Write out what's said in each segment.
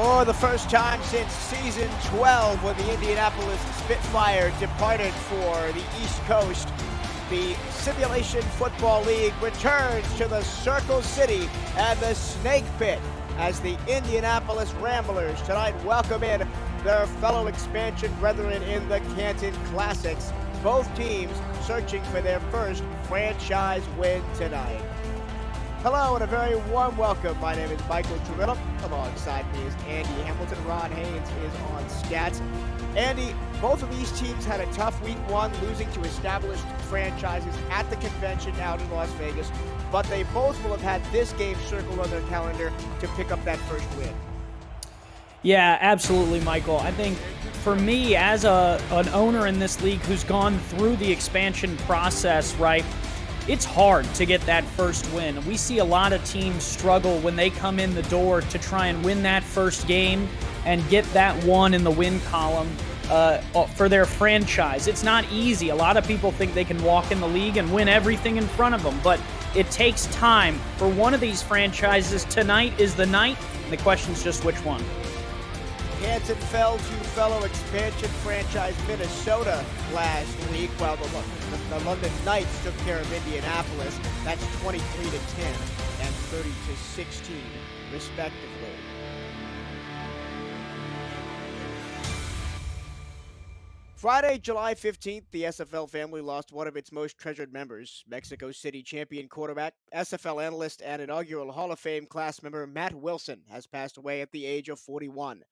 For the first time since season 12, when the Indianapolis Spitfire departed for the East Coast, the Simulation Football League returns to the Circle City and the Snake Pit as the Indianapolis Ramblers tonight welcome in their fellow expansion brethren in the Canton Classics. Both teams searching for their first franchise win tonight. Hello and a very warm welcome. My name is Michael Trevilla. Alongside me is Andy Hamilton. Ron Haynes is on stats. Andy, both of these teams had a tough week one, losing to established franchises at the convention out in Las Vegas, but they both will have had this game circled on their calendar to pick up that first win. Yeah, absolutely, Michael. I think for me, as an owner in this league who's gone through the expansion process, right, it's hard to get that first win. We see a lot of teams struggle when they come in the door to try and win that first game and get that one in the win column for their franchise. It's not easy. A lot of people think they can walk in the league and win everything in front of them, but it takes time for one of these franchises. Tonight is the night, and the question is just which one. Canton fell to fellow expansion franchise Minnesota last week, while the London Knights took care of Indianapolis. That's 23-10 and 30-16, respectively. Friday, July 15th, the SFL family lost one of its most treasured members. Mexico City champion quarterback, SFL analyst, and inaugural Hall of Fame class member Matt Wilson has passed away at the age of 41.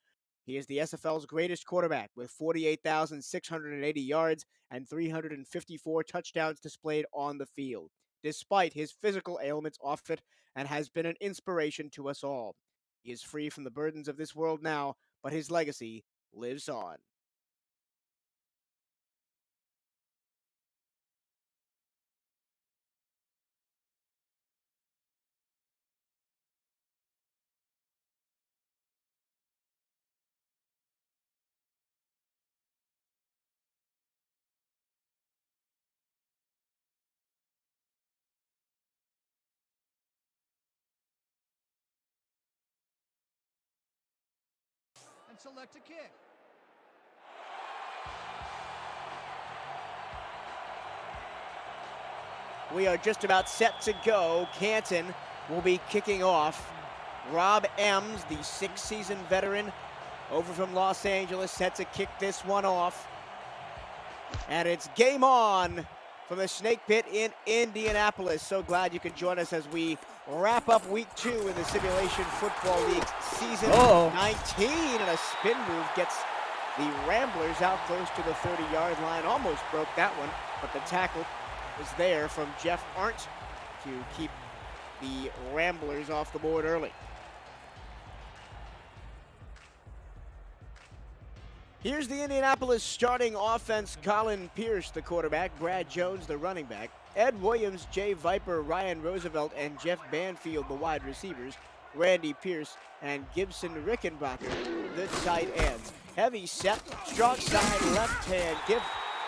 He is the SFL's greatest quarterback with 48,680 yards and 354 touchdowns displayed on the field, despite his physical ailments off it, and has been an inspiration to us all. He is free from the burdens of this world now, but his legacy lives on. And select a kick. We are just about set to go. Canton will be kicking off. Rob Ems, the six-season veteran over from Los Angeles, set to kick this one off. And it's game on from the Snake Pit in Indianapolis. So glad you could join us as we wrap up week 2 in the Simulation Football League season 19. And a spin move gets the Ramblers out close to the 30-yard line. Almost broke that one, but the tackle was there from Jeff Arndt to keep the Ramblers off the board early. Here's the Indianapolis starting offense. Colin Pierce, the quarterback. Brad Jones, the running back. Ed Williams, Jay Viper, Ryan Roosevelt, and Jeff Banfield, the wide receivers. Randy Pierce and Gibson Rickenbacker, the tight ends. Heavy set, strong side, left hand give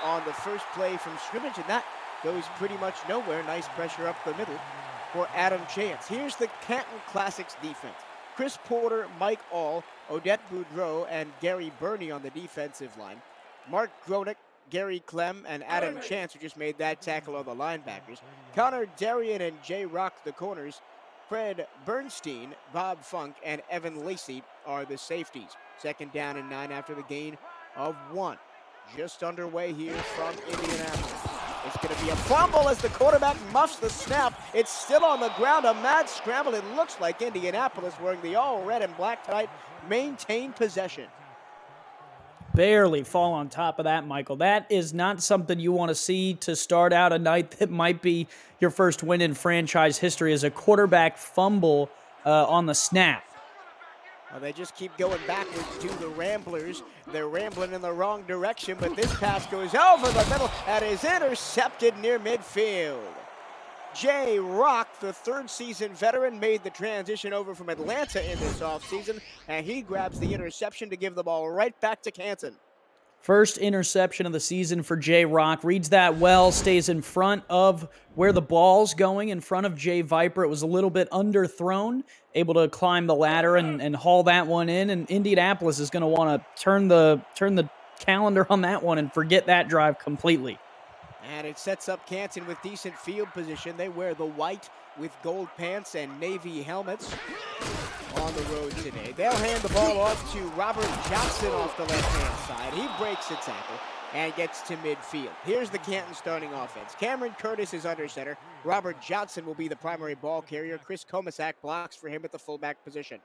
on the first play from scrimmage, and that goes pretty much nowhere. Nice pressure up the middle for Adam Chance. Here's the Canton Classics defense. Chris Porter, Mike All, Odette Boudreau, and Gary Burney on the defensive line. Mark Gronick, Gary Clem, and Adam Chance, who just made that tackle on the linebackers. Connor Darien and Jay Rock, the corners. Fred Bernstein, Bob Funk, and Evan Lacey are the safeties. Second down and 9 after the gain of 1. Just underway here from Indianapolis. It's going to be a fumble as the quarterback muffs the snap. It's still on the ground. A mad scramble. It looks like Indianapolis, wearing the all red and black tonight, maintain possession. Barely fall on top of that, Michael. That is not something you want to see to start out a night that might be your first win in franchise history, as a quarterback fumble on the snap. Well, they just keep going backwards to the Ramblers. They're rambling in the wrong direction, but this pass goes over the middle and is intercepted near midfield. Jay Rock, the third-season veteran, made the transition over from Atlanta in this offseason, and he grabs the interception to give the ball right back to Canton. First interception of the season for J-Rock. Reads that well, stays in front of where the ball's going, in front of Jay Viper. It was a little bit underthrown, able to climb the ladder and haul that one in. And Indianapolis is going to want to turn the calendar on that one and forget that drive completely. And it sets up Canton with decent field position. They wear the white with gold pants and navy helmets on the road today. They'll hand the ball off to Robert Johnson off the left-hand side. He breaks the tackle and gets to midfield. Here's the Canton starting offense. Cameron Curtis is under center. Robert Johnson will be the primary ball carrier. Chris Komisak blocks for him at the fullback position.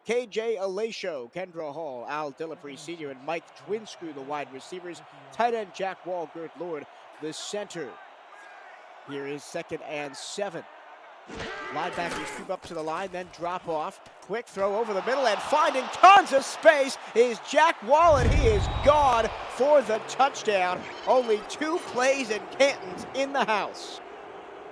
KJ Alasho, Kendra Hall, Al Dillapre Sr., and Mike Twinscrew, the wide receivers. Tight end Jack Wall, Gert Lord, the center. Here is 2nd and 7. Linebackers creep up to the line, then drop off. Quick throw over the middle, and finding tons of space is Jack Wall, and he is gone for the touchdown. Only 2 plays, and Canton's in the house.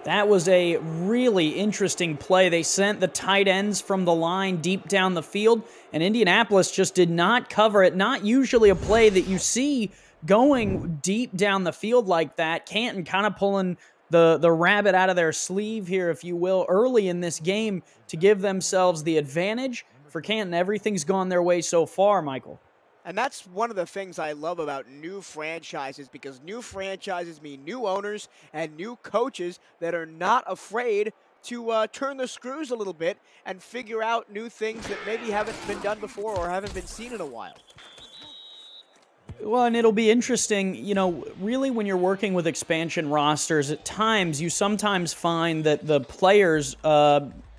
That was a really interesting play. They sent the tight ends from the line deep down the field, and Indianapolis just did not cover it. Not usually a play that you see going deep down the field like that. Canton kind of pulling the rabbit out of their sleeve here, if you will, early in this game to give themselves the advantage. For Canton, everything's gone their way so far, Michael. And that's one of the things I love about new franchises, because new franchises mean new owners and new coaches that are not afraid to turn the screws a little bit and figure out new things that maybe haven't been done before or haven't been seen in a while. Well, and it'll be interesting, really when you're working with expansion rosters, at times you sometimes find that the players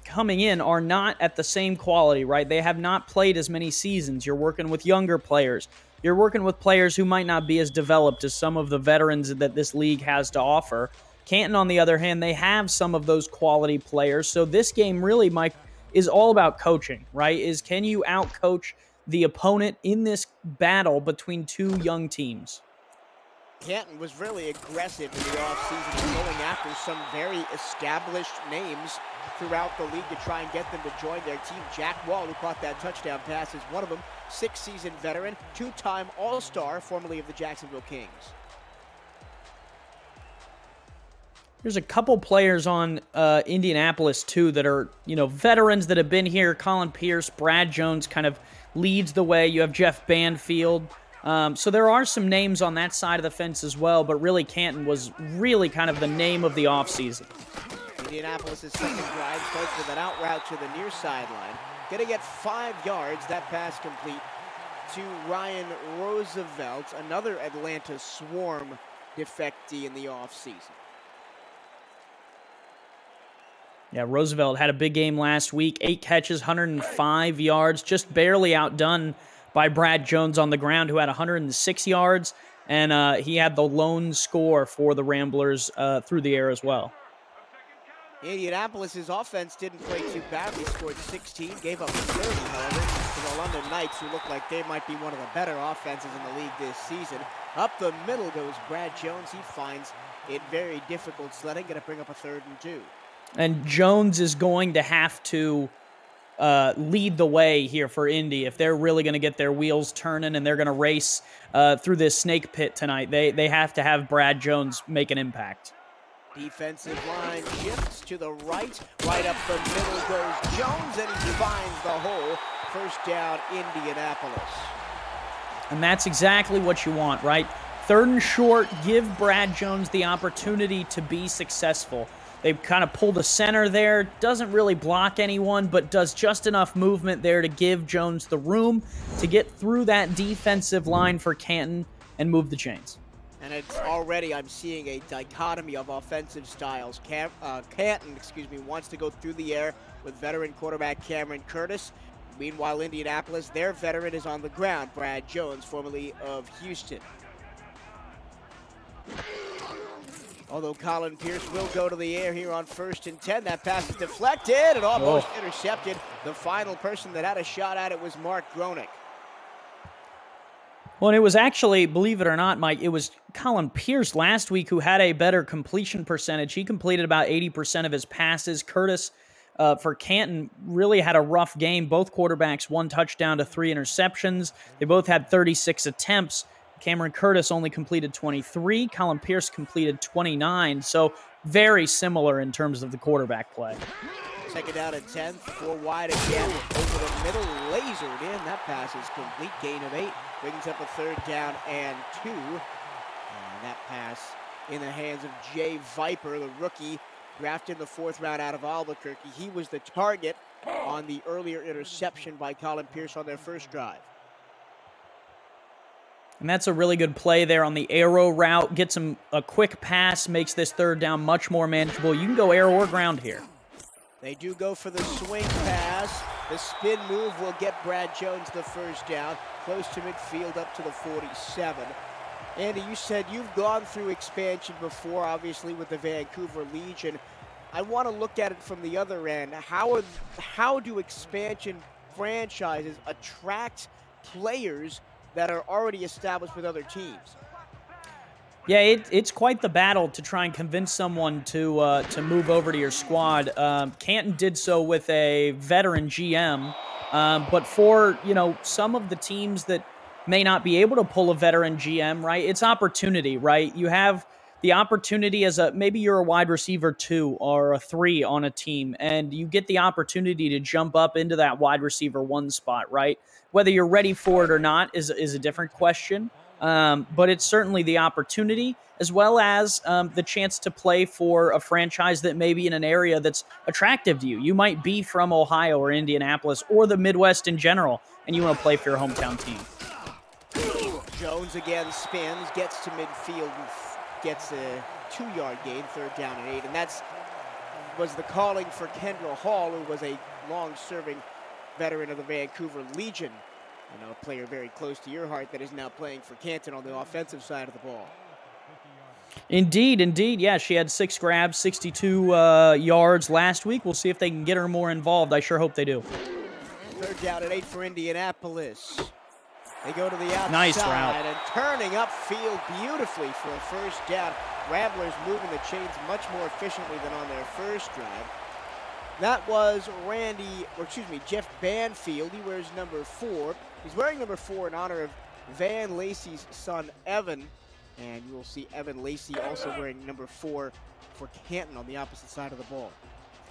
coming in are not at the same quality, right? They have not played as many seasons. You're working with younger players. You're working with players who might not be as developed as some of the veterans that this league has to offer. Canton, on the other hand, they have some of those quality players. So this game really, Mike, is all about coaching, right? Can you out-coach the opponent in this battle between two young teams? Canton was really aggressive in the offseason, going after some very established names throughout the league to try and get them to join their team. Jack Wall, who caught that touchdown pass, is one of them. 6-season veteran, 2-time All-Star, formerly of the Jacksonville Kings. There's a couple players on Indianapolis, too, that are, veterans that have been here. Colin Pierce, Brad Jones kind of leads the way. You have Jeff Banfield. So there are some names on that side of the fence as well, but really Canton was really kind of the name of the offseason. Indianapolis' second drive starts with an out route to the near sideline. Gonna get 5 yards. That pass complete to Ryan Roosevelt, another Atlanta Swarm defectee in the offseason. Yeah, Roosevelt had a big game last week. 8 catches, 105 yards, just barely outdone by Brad Jones on the ground, who had 106 yards, and he had the lone score for the Ramblers through the air as well. Indianapolis' offense didn't play too badly, scored 16, gave up 30, however, to the London Knights, who look like they might be one of the better offenses in the league this season. Up the middle goes Brad Jones. He finds it very difficult sledding, going to bring up a 3rd and 2. And Jones is going to have to lead the way here for Indy if they're really going to get their wheels turning and they're going to race through this snake pit tonight. They have to have Brad Jones make an impact. Defensive line shifts to the right. Right up the middle goes Jones, and he finds the hole. First down, Indianapolis. And that's exactly what you want, right? 3rd and short, give Brad Jones the opportunity to be successful. They kind of pulled a center there, doesn't really block anyone, but does just enough movement there to give Jones the room to get through that defensive line for Canton and move the chains. And it's already, I'm seeing a dichotomy of offensive styles. Canton, wants to go through the air with veteran quarterback Cameron Curtis. Meanwhile, Indianapolis, their veteran is on the ground, Brad Jones, formerly of Houston. Although Colin Pierce will go to the air here on 1st and 10. That pass is deflected and almost intercepted. The final person that had a shot at it was Mark Gronick. Well, and it was actually, believe it or not, Mike, it was Colin Pierce last week who had a better completion percentage. He completed about 80% of his passes. Curtis, for Canton, really had a rough game. Both quarterbacks, 1 touchdown to 3 interceptions. They both had 36 attempts. Cameron Curtis only completed 23. Colin Pierce completed 29. So very similar in terms of the quarterback play. Second down and 10, 4 wide again, over the middle, lasered in. That pass is complete, gain of 8, brings up a third down and 2. And that pass in the hands of Jay Viper, the rookie, drafted in the 4th round out of Albuquerque. He was the target on the earlier interception by Colin Pierce on their first drive. And that's a really good play there on the arrow route. Gets him a quick pass, makes this third down much more manageable. You can go air or ground here. They do go for the swing pass. The spin move will get Brad Jones the first down, close to midfield up to the 47. Andy, you said you've gone through expansion before, obviously, with the Vancouver Legion. I want to look at it from the other end. How do expansion franchises attract players that are already established with other teams? Yeah, it's quite the battle to try and convince someone to move over to your squad. Canton did so with a veteran GM, but for some of the teams that may not be able to pull a veteran GM, right? It's opportunity, right? You have the opportunity as maybe you're a wide receiver 2 or a 3 on a team, and you get the opportunity to jump up into that wide receiver 1 spot, right? Whether you're ready for it or not is a different question. But it's certainly the opportunity, as well as the chance to play for a franchise that may be in an area that's attractive to you. You might be from Ohio or Indianapolis or the Midwest in general, and you want to play for your hometown team. Jones again spins, gets to midfield, and gets a 2-yard gain, third down and 8. And that's was the calling for Kendra Hall, who was a long-serving veteran of the Vancouver Legion. A player very close to your heart that is now playing for Canton on the offensive side of the ball. Indeed. Yeah, she had 6 grabs, 62 yards last week. We'll see if they can get her more involved. I sure hope they do. Third down and 8 for Indianapolis. They go to the outside. Nice route. And turning upfield beautifully for a first down. Ramblers moving the chains much more efficiently than on their first drive. That was Jeff Banfield. He wears number 4. He's wearing number 4 in honor of Van Lacey's son, Evan. And you will see Evan Lacey also wearing number 4 for Canton on the opposite side of the ball.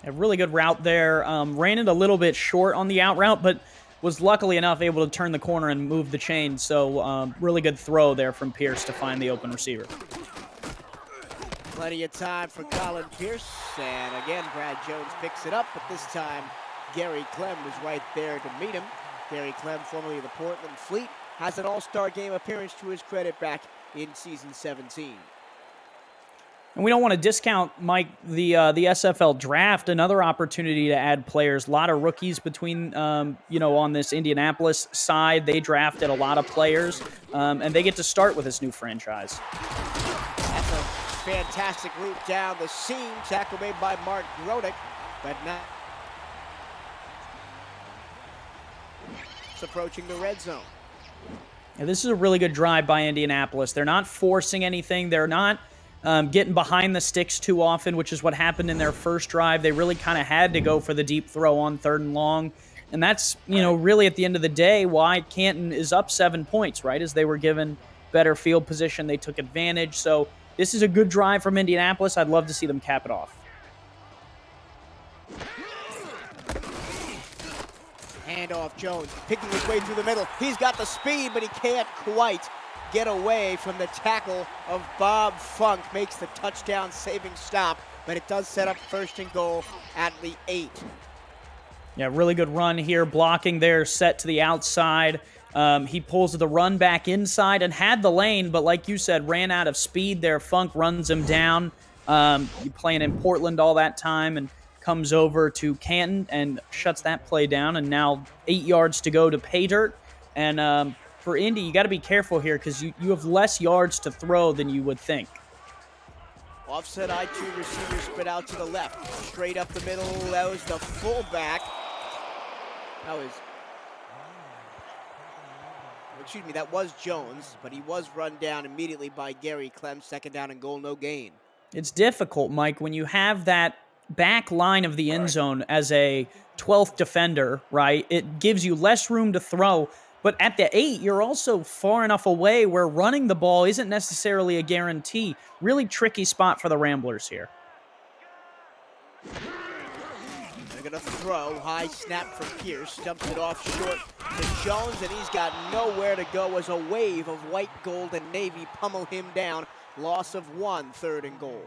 A really good route there. Ran it a little bit short on the out route, but was luckily enough able to turn the corner and move the chain. So really good throw there from Pierce to find the open receiver. Plenty of time for Colin Pierce, and again, Brad Jones picks it up, but this time Gary Clem was right there to meet him. Gary Clem, formerly of the Portland Fleet, has an all-star game appearance to his credit back in season 17. And we don't want to discount, Mike, the SFL draft, another opportunity to add players. A lot of rookies between, on this Indianapolis side. They drafted a lot of players, and they get to start with this new franchise. That's a fantastic route down the seam. Tackle made by Mark Grodick, but now it's approaching the red zone. Yeah, this is a really good drive by Indianapolis. They're not forcing anything. They're not getting behind the sticks too often, which is what happened in their first drive. They really kind of had to go for the deep throw on 3rd and long. And that's, really at the end of the day, why Canton is up 7 points, right? As they were given better field position, they took advantage. So this is a good drive from Indianapolis. I'd love to see them cap it off. Handoff, Jones picking his way through the middle. He's got the speed, but he can't quite get away from the tackle of Bob Funk. Makes the touchdown-saving stop, but it does set up 1st and goal at the 8. Yeah, really good run here. Blocking there, set to the outside. He pulls the run back inside and had the lane, but like you said, ran out of speed there. Funk runs him down. Playing in Portland all that time and comes over to Canton and shuts that play down. And now 8 yards to go to pay dirt. And for Indy, you got to be careful here because you have less yards to throw than you would think. Offset I2 receiver spread out to the left. Straight up the middle. That was the fullback. That was Jones, but he was run down immediately by Gary Clem. 2nd down and goal, no gain. It's difficult, Mike, when you have that back line of the end zone as a 12th defender, right? It gives you less room to throw, But at the 8, you're also far enough away where running the ball isn't necessarily a guarantee. Really tricky spot for the Ramblers here. They're going to throw. High snap from Pierce. Dumps it off short to Jones, and he's got nowhere to go as a wave of white, gold, and navy pummel him down. Loss of 1, 3rd and goal.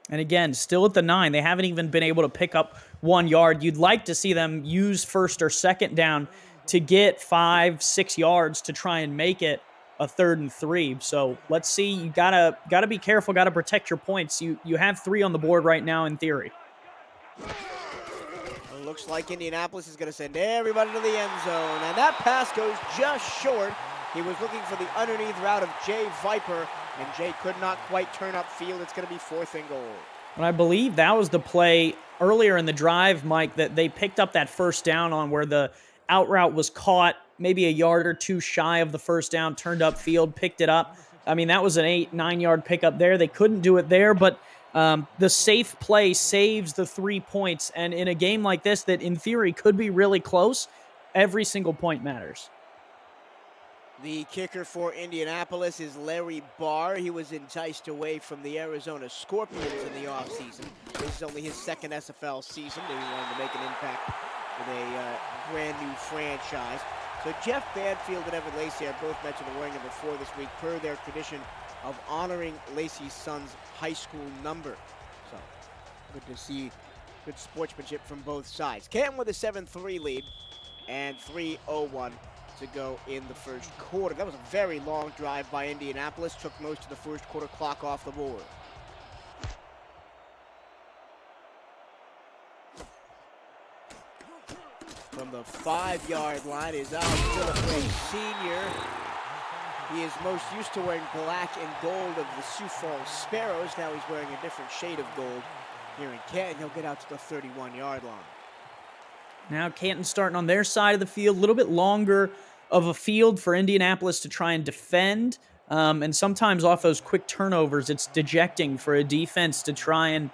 And again, still at the 9. They haven't even been able to pick up 1 yard. You'd like to see them use first or second down to get 5, 6 yards to try and make it a 3rd and 3. So let's see. You gotta be careful. Gotta protect your points. You have 3 on the board right now in theory. It looks like Indianapolis is going to send everybody to the end zone, and that pass goes just short. He was looking for the underneath route of Jay Viper, and Jay could not quite turn upfield. It's going to be 4th and goal. And I believe that was the play earlier in the drive, Mike, that they picked up that first down on, where the out route was caught maybe a yard or 2 shy of the first down, turned upfield, picked it up. I mean, that was an 8, 9-yard pickup there. They couldn't do it there, but the safe play saves the 3 points. And in a game like this that in theory could be really close, every single point matters. The kicker for Indianapolis is Larry Barr. He was enticed away from the Arizona Scorpions in the offseason. This is only his 2nd SFL season. They wanted to make an impact with a brand new franchise. So Jeff Banfield and Evan Lacey have both mentioned the wearing number 4 this week per their tradition of honoring Lacey's son's high school number. So good to see good sportsmanship from both sides. Canton with a 7-3 lead and 3:01 to go in the first quarter. That was a very long drive by Indianapolis. Took most of the first quarter clock off the board. From the 5-yard line is Al Phillippe, senior. He is most used to wearing black and gold of the Sioux Falls Sparrows. Now he's wearing a different shade of gold here in Canton. He'll get out to the 31-yard line. Now Canton starting on their side of the field, a little bit longer of a field for Indianapolis to try and defend. And sometimes off those quick turnovers, it's dejecting for a defense to try and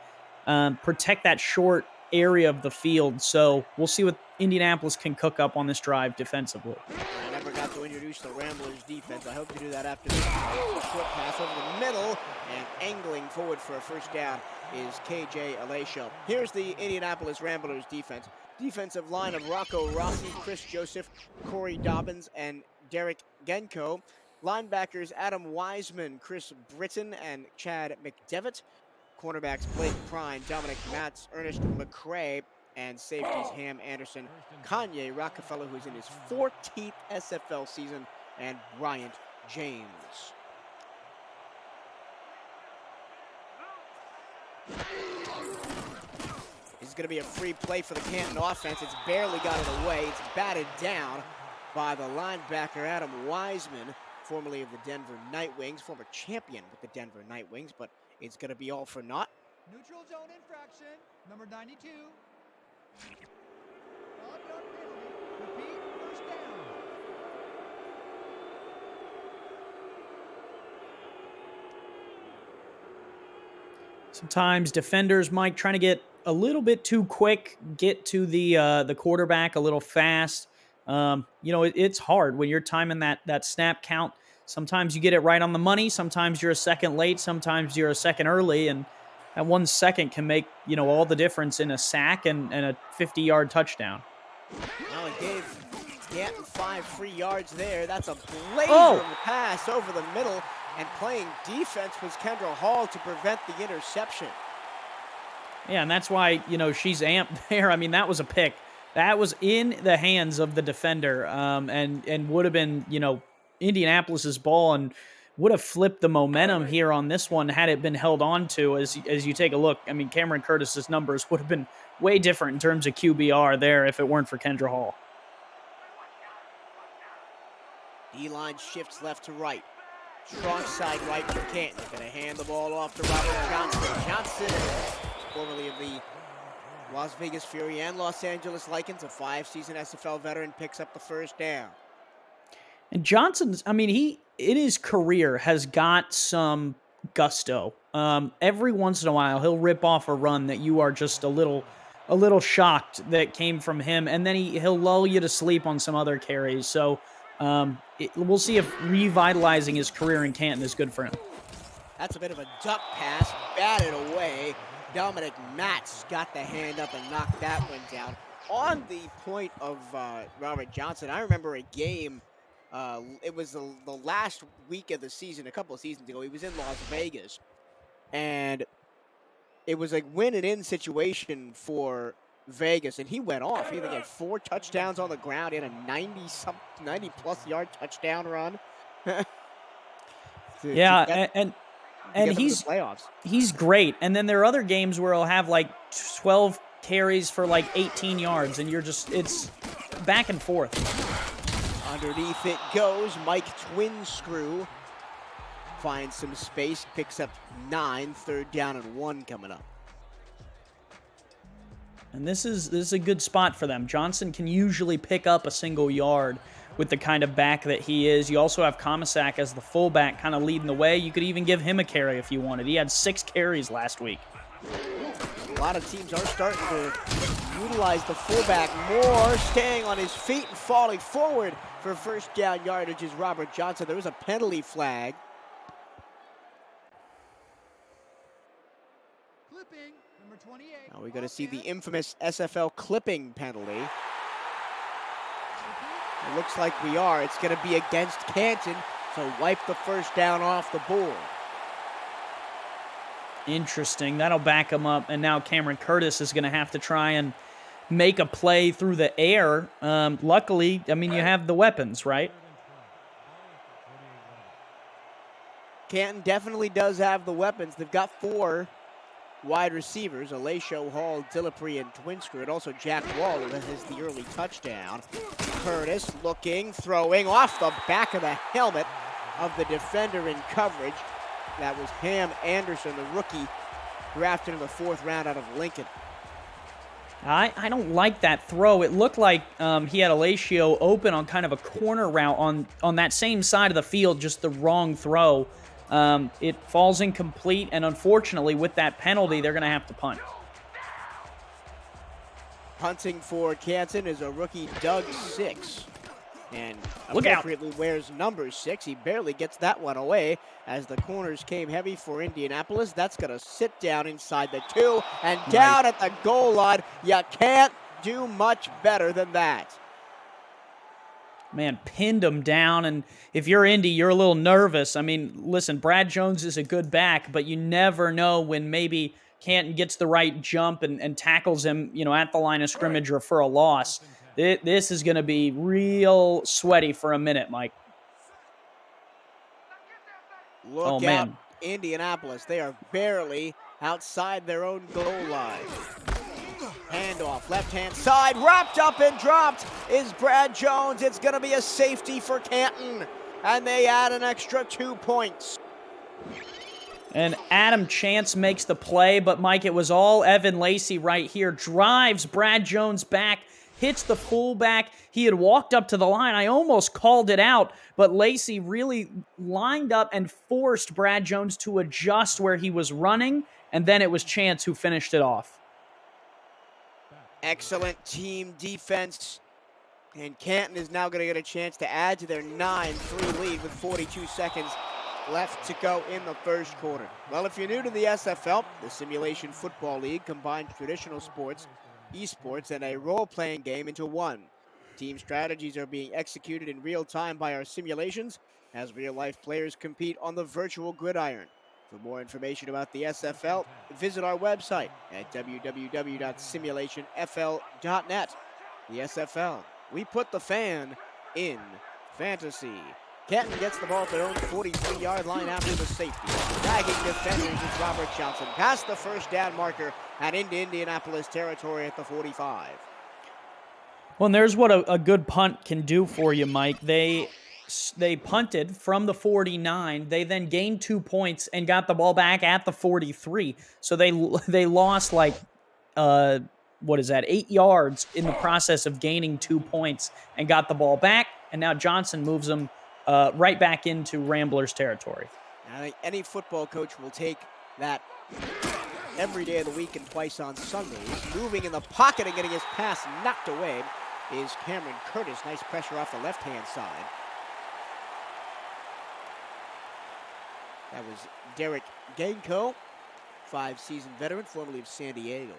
protect that short area of the field. So we'll see what Indianapolis can cook up on this drive defensively. I never got to introduce the Ramblers defense. I hope to do that after this. Short pass over the middle, and angling forward for a first down is KJ Alesho. Here's the Indianapolis Ramblers defense. Defensive line of Rocco Rossi, Chris Joseph, Corey Dobbins, and Derek Genko. Linebackers Adam Wiseman, Chris Britton, and Chad McDevitt. Cornerbacks Blake Prine, Dominic Matz, Ernest McCray, and safeties Ham Anderson, Kanye Rockefeller, who's in his 14th SFL season, and Bryant James. This is going to be a free play for the Canton offense. It's barely got it away. It's batted down by the linebacker Adam Wiseman, formerly of the Denver Nightwings, former champion with the Denver Nightwings, but it's going to be all for naught. Neutral zone infraction, number 92. Repeat, first down. Sometimes defenders, Mike, trying to get a little bit too quick, get to the quarterback a little fast. It's hard when you're timing that snap count. Sometimes you get it right on the money. Sometimes you're a second late. Sometimes you're a second early. And that 1 second can make, all the difference in a sack and a 50-yard touchdown. Well, it gave Canton 5 free yards there. That's a blazer pass over the middle. And playing defense was Kendra Hall to prevent the interception. Yeah, and that's why, she's amped there. I mean, that was a pick. That was in the hands of the defender and would have been, Indianapolis's ball and would have flipped the momentum here on this one had it been held on to. As you take a look, I mean, Cameron Curtis's numbers would have been way different in terms of QBR there if it weren't for Kendra Hall. D-line shifts left to right. Strong side right for Canton. Going to hand the ball off to Robert Johnson. Johnson, formerly of the Las Vegas Fury and Los Angeles Lycans, a 5-season SFL veteran, picks up the first down. And Johnson's, I mean, he in his career has got some gusto. Every once in a while, he'll rip off a run that you are just a little a little shocked that came from him, and then he'll lull you to sleep on some other carries. So we'll see if revitalizing his career in Canton is good for him. That's a bit of a duck pass, batted away. Dominic Matz got the hand up and knocked that one down. On the point of Robert Johnson, I remember a game, it was the last week of the season, a couple of seasons ago. He was in Las Vegas, and it was a win-and-in situation for Vegas, and he went off. He had 4 touchdowns on the ground. He had a 90-plus yard touchdown run. Yeah, and he's great. And then there are other games where he'll have like 12 carries for like 18 yards, and it's back and forth. Underneath it goes. Mike Twinscrew finds some space, picks up 9, 3rd down and 1 coming up. And this is a good spot for them. Johnson can usually pick up a single yard with the kind of back that he is. You also have Komisak as the fullback kind of leading the way. You could even give him a carry if you wanted. He had 6 carries last week. A lot of teams are starting to utilize the fullback more, staying on his feet and falling forward for 1st down yardage is Robert Johnson. There was a penalty flag. Clipping, number 28. Now we're going to see the infamous SFL clipping penalty. It looks like we are. It's going to be against Canton, so wipe the 1st down off the board. Interesting. That'll back him up, and now Cameron Curtis is going to have to try and make a play through the air. Luckily, I mean, you have the weapons, right? Canton definitely does have the weapons. They've got 4 wide receivers, Alacio, Hall, Dillapre, and Twinscrew, and also Jack Wall, who has the early touchdown. Curtis looking, throwing off the back of the helmet of the defender in coverage. That was Ham Anderson, the rookie, drafted in the 4th round out of Lincoln. I don't like that throw. It looked like he had Alacio open on kind of a corner route on that same side of the field, just the wrong throw. It falls incomplete, and unfortunately, with that penalty, they're going to have to punt. Punting for Canton is a rookie, Doug Six. And Look out. appropriately wears number 6. He barely gets that one away as the corners came heavy for Indianapolis. That's going to sit down inside the 2 and down at the goal line. You can't do much better than that. Man, pinned him down, and if you're Indy, you're a little nervous. I mean, listen, Brad Jones is a good back, but you never know when maybe Canton gets the right jump and tackles him, at the line of scrimmage or for a loss. This is going to be real sweaty for a minute, Mike. Look out, Indianapolis. They are barely outside their own goal line. Handoff, left-hand side, wrapped up and dropped is Brad Jones. It's going to be a safety for Canton, and they add an extra 2 points. And Adam Chance makes the play, but Mike, it was all Evan Lacey right here. Drives Brad Jones back, hits the fullback. He had walked up to the line. I almost called it out, but Lacey really lined up and forced Brad Jones to adjust where he was running, and then it was Chance who finished it off. Excellent team defense, and Canton is now going to get a chance to add to their 9-3 lead with 42 seconds left to go in the 1st quarter. Well, if you're new to the SFL, the Simulation Football League combines traditional sports, esports, and a role-playing game into one. Team strategies are being executed in real time by our simulations as real-life players compete on the virtual gridiron. For more information about the SFL, visit our website at www.simulationfl.net. The SFL, we put the fan in fantasy. Canton gets the ball at their own 43-yard line after the safety. Dragging defenders is Robert Johnson past the 1st down marker and into Indianapolis territory at the 45. Well, and there's what a good punt can do for you, Mike. They punted from the 49. They then gained 2 points and got the ball back at the 43. So they lost 8 yards in the process of gaining 2 points and got the ball back. And now Johnson moves them right back into Ramblers territory. I think any football coach will take that every day of the week and twice on Sundays. Moving in the pocket and getting his pass knocked away is Cameron Curtis. Nice pressure off the left-hand side. That was Derek Gainco, 5-season veteran, formerly of San Diego.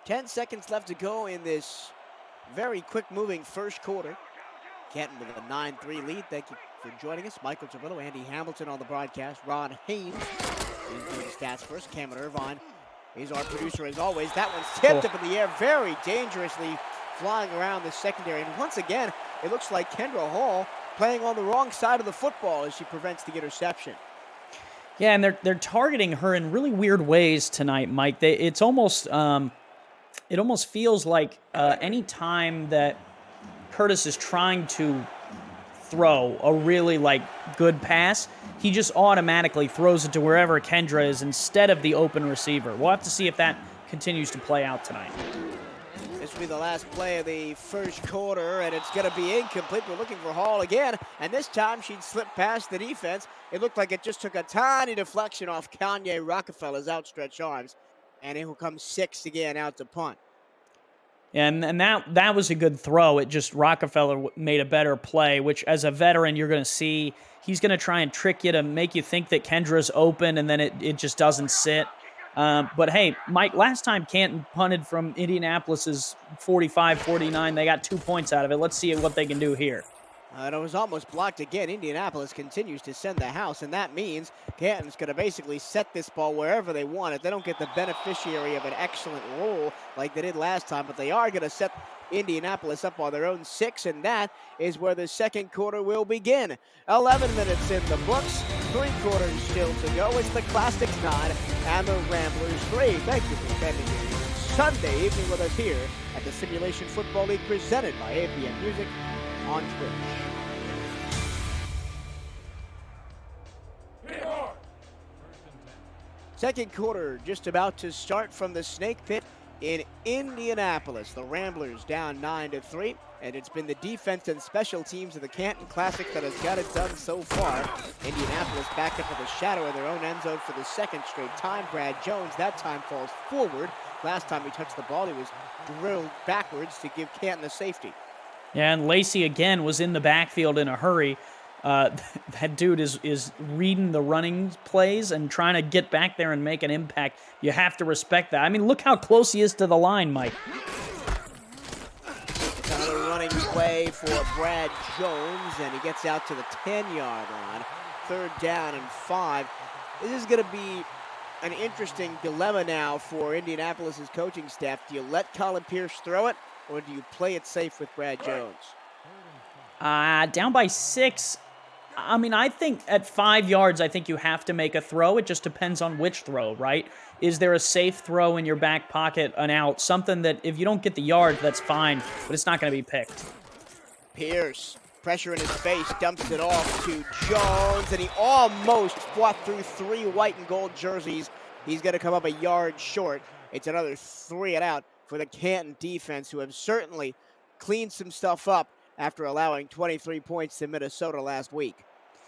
Ten seconds left to go in this very quick-moving first quarter. Canton with a 9-3 lead. Thank you for joining us. Michael Cervillo, Andy Hamilton on the broadcast. Ron Haynes is doing stats first. Cameron Irvine is our producer as always. That one's tipped up in the air very dangerously, flying around the secondary. And once again, it looks like Kendra Hall playing on the wrong side of the football as she prevents the interception. Yeah, and they're targeting her in really weird ways tonight, Mike. It almost feels like any time that Curtis is trying to throw a really good pass, he just automatically throws it to wherever Kendra is instead of the open receiver. We'll have to see if that continues to play out tonight. This will be the last play of the first quarter, and it's going to be incomplete. We're looking for Hall again, and this time she'd slipped past the defense. It looked like it just took a tiny deflection off Kanye Rockefeller's outstretched arms, and it will come 6 again out to punt. And that was a good throw. It just Rockefeller made a better play, which as a veteran you're going to see. He's going to try and trick you to make you think that Kendra's open, and then it just doesn't sit. But hey, Mike, last time Canton punted from Indianapolis's 45-49. They got 2 points out of it. Let's see what they can do here. It was almost blocked again. Indianapolis continues to send the house, and that means Canton's going to basically set this ball wherever they want it. They don't get the beneficiary of an excellent roll like they did last time, but they are going to set Indianapolis up on their own 6, and that is where the second quarter will begin. 11 minutes in the books, 3 quarters still to go. It's the Classics 9 and the Ramblers 3. Thank you for spending your Sunday evening with us here at the Simulation Football League presented by APM Music on Twitch. Second quarter just about to start from the Snake Pit in Indianapolis. The Ramblers down 9-3, and it's been the defense and special teams of the Canton Classic that has got it done so far. Indianapolis back up with a shadow in their own end zone for the second straight time. Brad Jones that time falls forward. Last time he touched the ball, he was drilled backwards to give Canton a safety. Yeah, and Lacey again was in the backfield in a hurry. That dude is reading the running plays and trying to get back there and make an impact. You have to respect that. I mean, look how close he is to the line, Mike. Another running play for Brad Jones, and he gets out to the 10-yard line. 3rd down and 5. This is going to be an interesting dilemma now for Indianapolis' coaching staff. Do you let Colin Pierce throw it, or do you play it safe with Brad Jones? Down by 6. I mean, I think at 5 yards, I think you have to make a throw. It just depends on which throw, right? Is there a safe throw in your back pocket, an out, something that if you don't get the yard, that's fine, but it's not going to be picked. Pierce, pressure in his face, dumps it off to Jones, and he almost fought through 3 white and gold jerseys. He's going to come up a yard short. It's another 3 and out for the Canton defense, who have certainly cleaned some stuff up after allowing 23 points to Minnesota last week.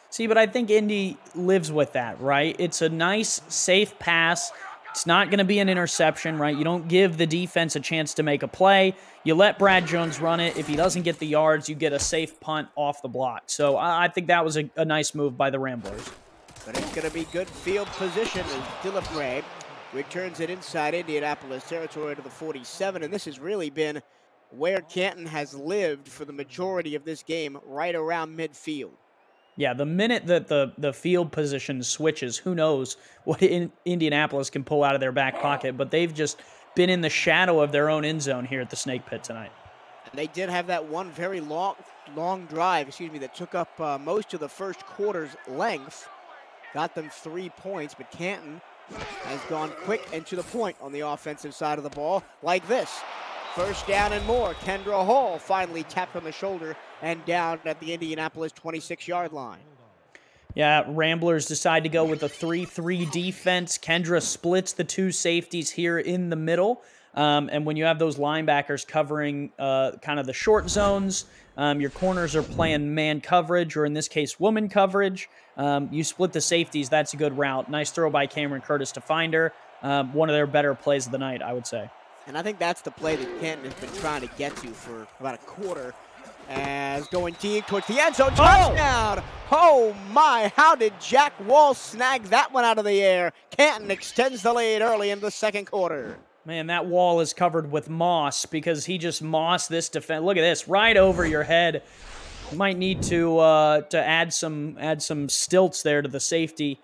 See, but I think Indy lives with that, right? It's a nice, safe pass. It's not going to be an interception, right? You don't give the defense a chance to make a play. You let Brad Jones run it. If he doesn't get the yards, you get a safe punt off the block. So I think that was a nice move by the Ramblers. But it's going to be good field position as Dillapre returns it inside Indianapolis territory to the 47, and this has really been where Canton has lived for the majority of this game, right around midfield. Yeah, the minute that the field position switches, who knows what Indianapolis can pull out of their back pocket, but they've just been in the shadow of their own end zone here at the Snake Pit tonight. And they did have that one very long drive, that took up most of the first quarter's length. Got them 3 points, but Canton has gone quick and to the point on the offensive side of the ball, like this. 1st down and more. Kendra Hall finally tapped on the shoulder and down at the Indianapolis 26-yard line. Yeah, Ramblers decide to go with a 3-3 defense. Kendra splits the 2 safeties here in the middle. And when you have those linebackers covering kind of the short zones, your corners are playing man coverage, or in this case, woman coverage. You split the safeties. That's a good route. Nice throw by Cameron Curtis to find her. One of their better plays of the night, I would say. And I think that's the play that Canton has been trying to get to for about a quarter. As going deep towards the end zone, touchdown! Oh my, how did Jack Wall snag that one out of the air? Canton extends the lead early in the second quarter. Man, that wall is covered with moss because he just mossed this defense. Look at this, right over your head. You might need to add some stilts there to the safety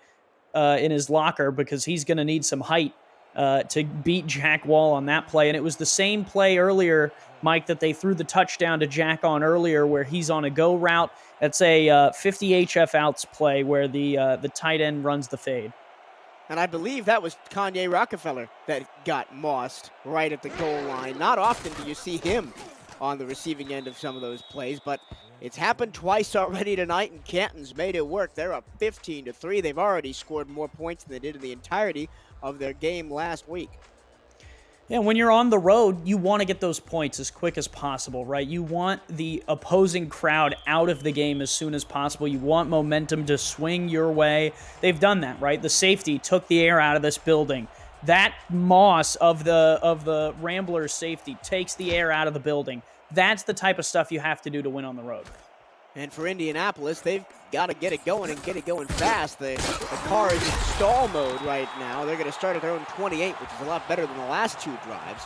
in his locker because he's going to need some height to beat Jack Wall on that play. And it was the same play earlier, Mike, that they threw the touchdown to Jack on earlier, where he's on a go route. That's a 50 HF outs play where the tight end runs the fade. And I believe that was Kanye Rockefeller that got mossed right at the goal line. Not often do you see him on the receiving end of some of those plays, but it's happened twice already tonight, and Canton's made it work. They're up 15-3. They've already scored more points than they did in the entirety of their game last week. Yeah, when you're on the road, you want to get those points as quick as possible, right? You want the opposing crowd out of the game as soon as possible. You want momentum to swing your way. They've done that, right? The safety took the air out of this building. That moss of the Ramblers safety takes the air out of the building. That's the type of stuff you have to do to win on the road. And for Indianapolis, they've got to get it going and get it going fast. The car is in stall mode right now. They're going to start at their own 28, which is a lot better than the last two drives.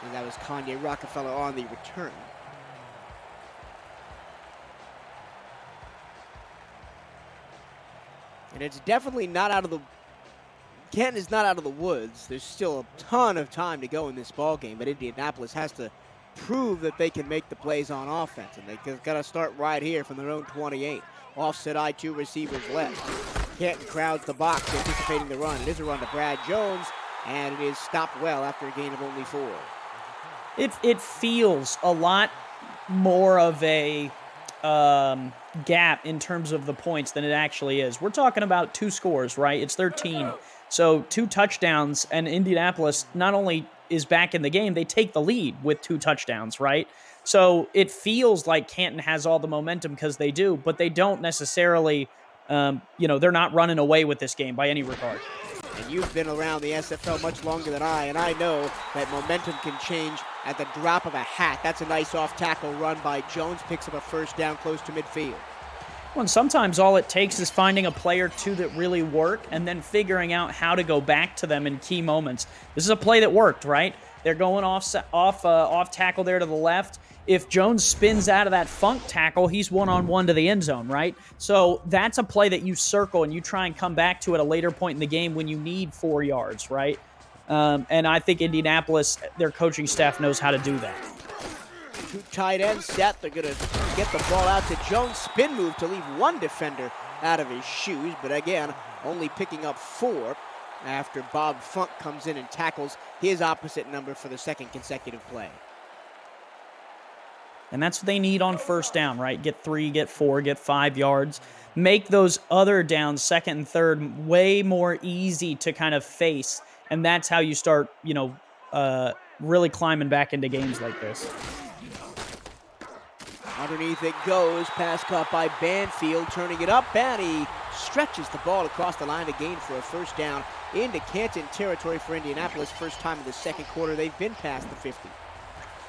And that was Kanye Rockefeller on the return. And it's definitely not out of the... Canton is not out of the woods. There's still a ton of time to go in this ball game, but Indianapolis has to prove that they can make the plays on offense, and they've got to start right here from their own 28. Offset I-2 receivers left. Canton crowds the box, anticipating the run. It is a run to Brad Jones, and it is stopped well after a gain of only 4. It feels a lot more of a gap in terms of the points than it actually is. We're talking about 2 scores, right? It's 13. So 2 touchdowns, and Indianapolis not only is back in the game, they take the lead with 2 touchdowns, right? So it feels like Canton has all the momentum because they do, but they don't necessarily, they're not running away with this game by any regard. And you've been around the SFL much longer than I, and I know that momentum can change at the drop of a hat. That's a nice off-tackle run by Jones, picks up a first down close to midfield. Well, and sometimes all it takes is finding a play or two that really work and then figuring out how to go back to them in key moments. This is a play that worked, right? They're going off tackle there to the left. If Jones spins out of that funk tackle, he's one-on-one to the end zone, right? So that's a play that you circle and you try and come back to at a later point in the game when you need 4 yards, right? And I think Indianapolis, their coaching staff knows how to do that. 2 tight ends set. They're going to get the ball out to Jones. Spin move to leave 1 defender out of his shoes, but again, only picking up 4 after Bob Funk comes in and tackles his opposite number for the second consecutive play. And that's what they need on first down, right? Get 3, get 4, get 5 yards. Make those other downs, second and third, way more easy to kind of face. And that's how you start, really climbing back into games like this. Underneath it goes, pass caught by Banfield, turning it up, and he stretches the ball across the line to gain for a first down into Canton territory for Indianapolis. First time in the second quarter they've been past the 50.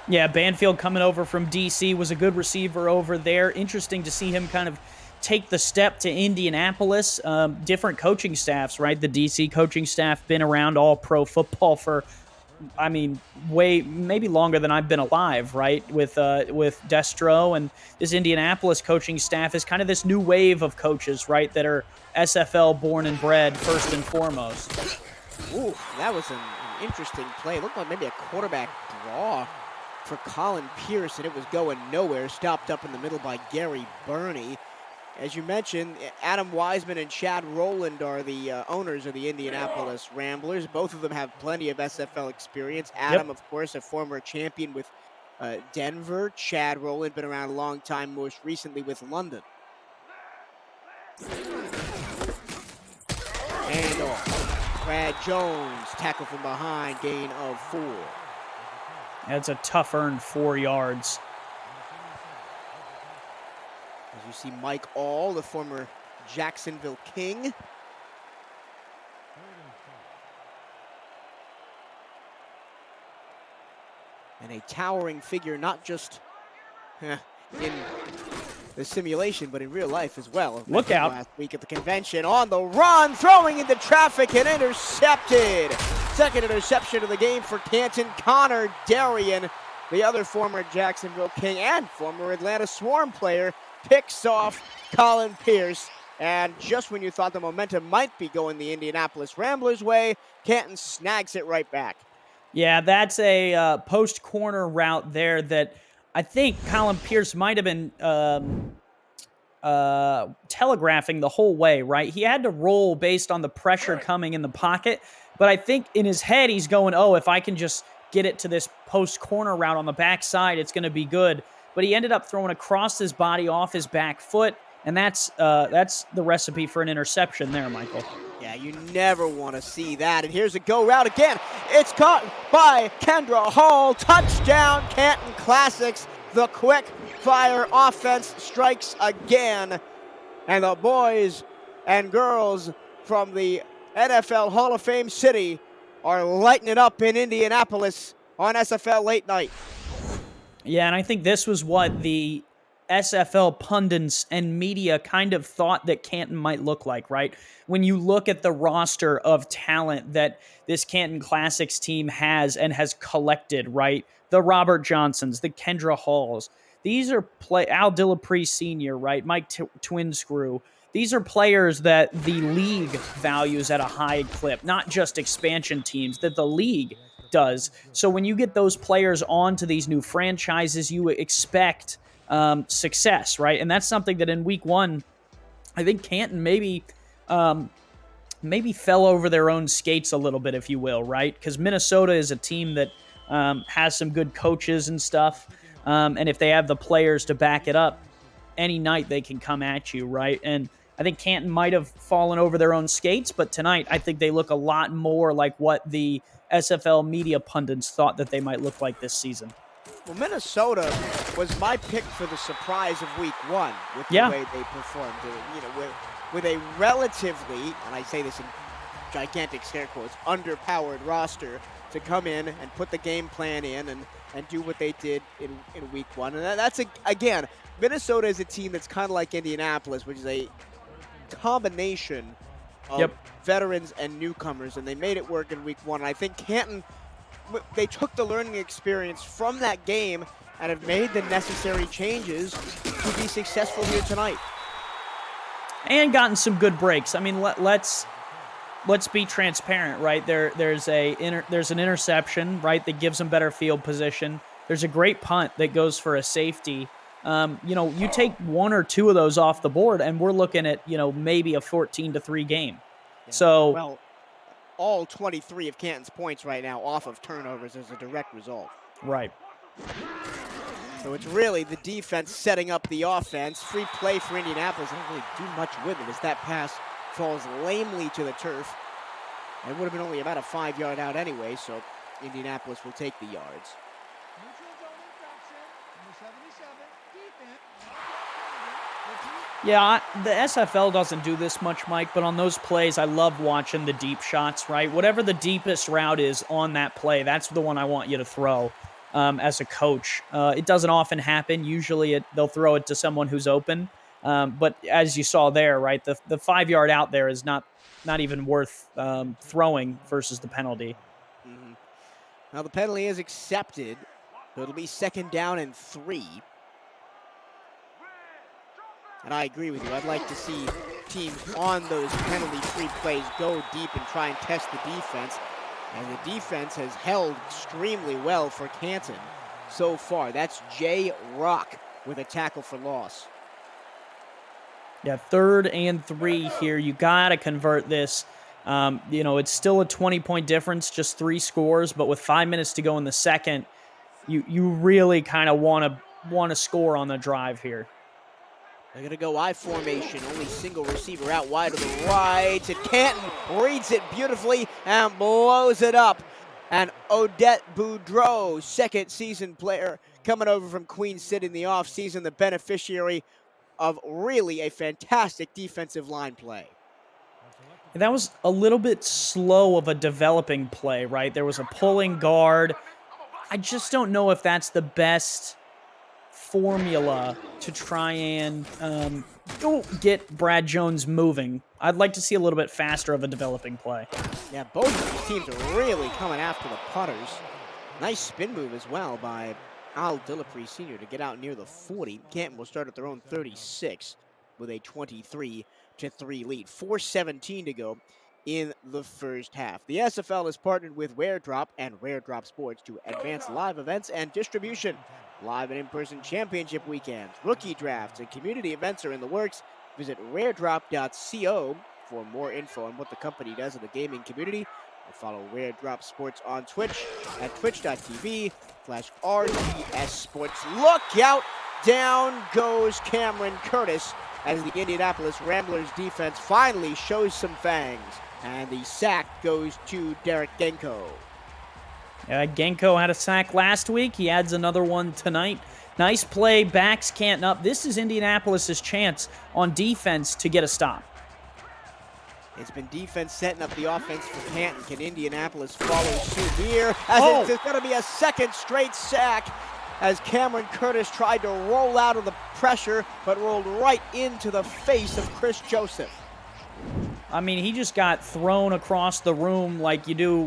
Yeah, Banfield coming over from D.C. was a good receiver over there. Interesting to see him kind of take the step to Indianapolis. Different coaching staffs, right? The D.C. coaching staff been around all pro football for, maybe longer than I've been alive, right? With Destro, and this Indianapolis coaching staff is kind of this new wave of coaches, right? That are SFL born and bred first and foremost. Ooh, that was an interesting play. It looked like maybe a quarterback draw for Colin Pierce, and it was going nowhere. Stopped up in the middle by Gary Burney. As you mentioned, Adam Wiseman and Chad Rowland are the owners of the Indianapolis Ramblers. Both of them have plenty of SFL experience. Adam, of course, a former champion with Denver. Chad Rowland, been around a long time, most recently with London. And off. Brad Jones, tackle from behind, gain of 4. That's a tough earned 4 yards. As you see Mike All, the former Jacksonville King. And a towering figure, not just in the simulation, but in real life as well. Look out. Last week at the convention, on the run, throwing into traffic and intercepted. Second interception of the game for Canton. Connor Darien, the other former Jacksonville King and former Atlanta Swarm player, picks off Colin Pierce. And just when you thought the momentum might be going the Indianapolis Ramblers' way, Canton snags it right back. Yeah, that's a post corner route there that I think Colin Pierce might have been telegraphing the whole way, right? He had to roll based on the pressure coming in the pocket, but I think in his head he's going, oh, if I can just get it to this post corner route on the backside, it's going to be good. But he ended up throwing across his body off his back foot, and that's the recipe for an interception there, Michael. Yeah, you never want to see that. And here's a go route again. It's caught by Kendra Hall. Touchdown, Canton Classics. The quick fire offense strikes again. And the boys and girls from the NFL Hall of Fame city are lighting it up in Indianapolis on SFL late night. Yeah, and I think this was what the SFL pundits and media kind of thought that Canton might look like, right? When you look at the roster of talent that this Canton Classics team has and has collected, right? The Robert Johnsons, the Kendra Halls. These are Al Dillapre Sr., right? Mike Twinscrew. These are players that the league values at a high clip, not just expansion teams, that the league does. So when you get those players onto these new franchises, you expect success, right? And that's something that in week 1, I think Canton maybe fell over their own skates a little bit, if you will, right? Because Minnesota is a team that has some good coaches and stuff, and if they have the players to back it up, any night they can come at you, right? And I think Canton might have fallen over their own skates, but tonight I think they look a lot more like what the SFL media pundits thought that they might look like this season. Well, Minnesota was my pick for the surprise of week 1 with the way they performed. You know, with a relatively, and I say this in gigantic scare quotes, underpowered roster to come in and put the game plan in and do what they did in week 1. And that's, again, Minnesota is a team that's kind of like Indianapolis, which is a combination of veterans and newcomers, and they made it work in week 1. And I think Canton, they took the learning experience from that game and have made the necessary changes to be successful here tonight. And gotten some good breaks. I mean, let's be transparent, right? There's an interception, right, that gives them better field position. There's a great punt that goes for a safety. You take 1 or 2 of those off the board, and we're looking at, maybe a 14-3 game. Yeah. So, well, all 23 of Canton's points right now off of turnovers as a direct result. Right. So it's really the defense setting up the offense. Free play for Indianapolis. They don't really do much with it as that pass falls lamely to the turf. It would have been only about a 5-yard out anyway, so Indianapolis will take the yards. Neutral zone infraction, number 77, defense. Yeah, the SFL doesn't do this much, Mike, but on those plays, I love watching the deep shots, right? Whatever the deepest route is on that play, that's the one I want you to throw as a coach. It doesn't often happen. Usually they'll throw it to someone who's open. But as you saw there, right, the 5-yard out there is not even worth throwing versus the penalty. Mm-hmm. Now the penalty is accepted, so it'll be 2nd down and 3. And I agree with you. I'd like to see teams on those penalty-free plays go deep and try and test the defense. And the defense has held extremely well for Canton so far. That's Jay Rock with a tackle for loss. Yeah, 3rd and 3 here. You got to convert this. It's still a 20-point difference, just 3 scores. But with 5 minutes to go in the second, you really kind of want to score on the drive here. They're going to go I formation, only single receiver out wide to the right. And Canton reads it beautifully and blows it up. And Odette Boudreau, second season player, coming over from Queen City in the offseason, the beneficiary of really a fantastic defensive line play. That was a little bit slow of a developing play, right? There was a pulling guard. I just don't know if that's the best formula to try and get Brad Jones moving. I'd like to see a little bit faster of a developing play. Yeah, both of these teams are really coming after the punters. Nice spin move as well by Al Dillapre Sr. to get out near the 40. Canton will start at their own 36 with a 23-3 lead. 4:17 to go in the first half. The SFL has partnered with WareDrop and WareDrop Sports to advance live events and distribution. Live and in-person championship weekends, rookie drafts, and community events are in the works. Visit raredrop.co for more info on what the company does in the gaming community. And follow WareDrop Sports on Twitch at twitch.tv/RDS Sports. Look out! Down goes Cameron Curtis as the Indianapolis Ramblers defense finally shows some fangs. And the sack goes to Derek Genko. Genko had a sack last week. He adds another one tonight. Nice play, backs Canton up. This is Indianapolis' chance on defense to get a stop. It's been defense setting up the offense for Canton. Can Indianapolis follow suit here? As it's going to be a second straight sack as Cameron Curtis tried to roll out of the pressure, but rolled right into the face of Chris Joseph. I mean, he just got thrown across the room like you do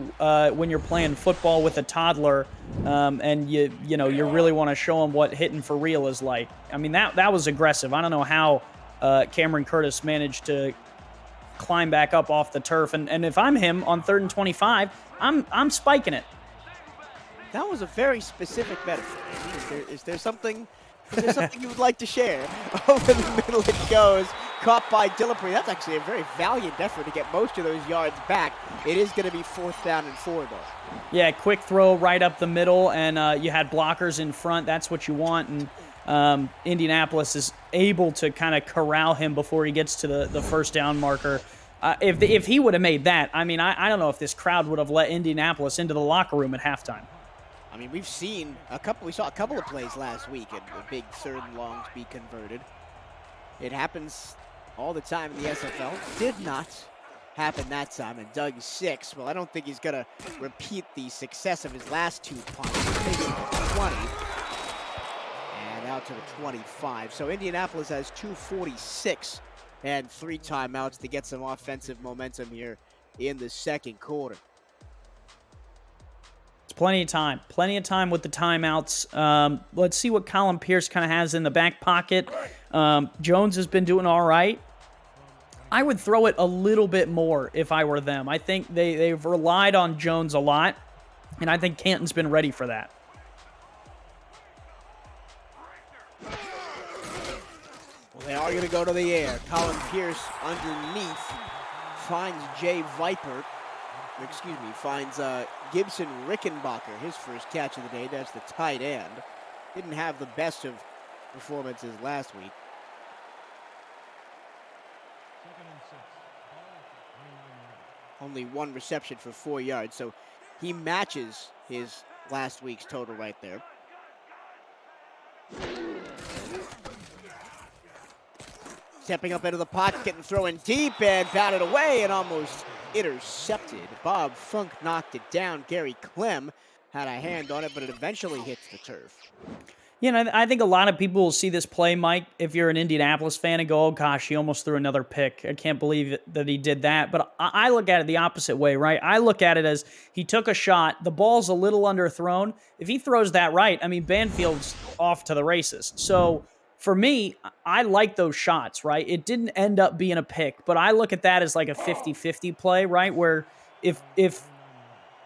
when you're playing football with a toddler, and you really want to show him what hitting for real is like. I mean, that was aggressive. I don't know how Cameron Curtis managed to climb back up off the turf, and if I'm him on 3rd and 25, I'm spiking it. That was a very specific metaphor. Is there something you would like to share? Over the middle it goes. Caught by Dillapre. That's actually a very valiant effort to get most of those yards back. It is going to be 4th down and 4, though. Yeah, quick throw right up the middle, and you had blockers in front. That's what you want, and Indianapolis is able to kind of corral him before he gets to the first down marker. If he would have made that, I mean, I don't know if this crowd would have let Indianapolis into the locker room at halftime. I mean, we saw a couple of plays last week, and the big 3rd and longs be converted. It happens all the time in the SFL. Did not happen that time, and Doug 6. Well, I don't think he's going to repeat the success of his last 2 punts. He takes it to the 20 and out to the 25. So Indianapolis has 2:46 and 3 timeouts to get some offensive momentum here in the second quarter. It's plenty of time with the timeouts. Let's see what Colin Pierce kind of has in the back pocket. Jones has been doing all right. I would throw it a little bit more if I were them. I think they've relied on Jones a lot, and I think Canton's been ready for that. Well, they are going to go to the air. Colin Pierce underneath finds finds Gibson Rickenbacker, his first catch of the day. That's the tight end. Didn't have the best of performances last week. Only 1 reception for 4 yards, so he matches his last week's total right there. Stepping up into the pocket and throwing deep and batted away and almost intercepted. Bob Funk knocked it down. Gary Clem had a hand on it, but it eventually hits the turf. You know, I think a lot of people will see this play, Mike, if you're an Indianapolis fan, and go, oh, gosh, he almost threw another pick. I can't believe that he did that. But I look at it the opposite way, right? I look at it as he took a shot. The ball's a little underthrown. If he throws that right, I mean, Banfield's off to the races. So for me, I like those shots, right? It didn't end up being a pick, but I look at that as like a 50-50 play, right? Where if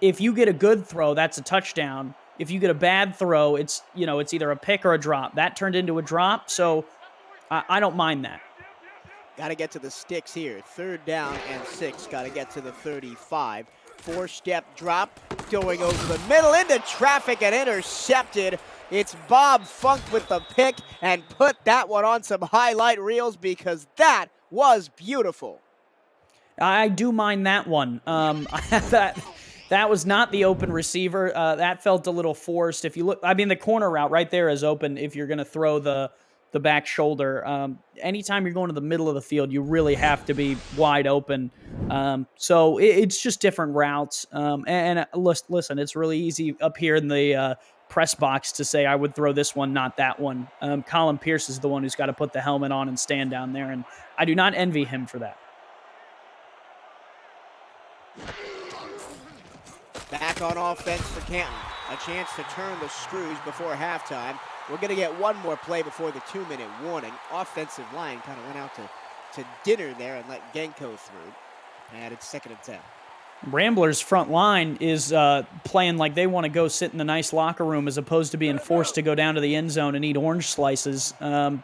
you get a good throw, that's a touchdown. If you get a bad throw, it's either a pick or a drop. That turned into a drop, so I don't mind that. Got to get to the sticks here. 3rd down and 6. Got to get to the 35. 4-step drop going over the middle into traffic and intercepted. It's Bob Funk with the pick, and put that one on some highlight reels because that was beautiful. I do mind that one. That was not the open receiver. That felt a little forced. If you look, I mean, the corner route right there is open. If you're going to throw the back shoulder, anytime you're going to the middle of the field, you really have to be wide open. So it's just different routes. Listen, it's really easy up here in the press box to say I would throw this one, not that one. Colin Pierce is the one who's got to put the helmet on and stand down there, and I do not envy him for that. Back on offense for Canton. A chance to turn the screws before halftime. We're going to get one more play before the 2-minute warning. Offensive line kind of went out to dinner there and let Genko through. And it's 2nd and 10. Ramblers' front line is playing like they want to go sit in the nice locker room as opposed to being forced to go down to the end zone and eat orange slices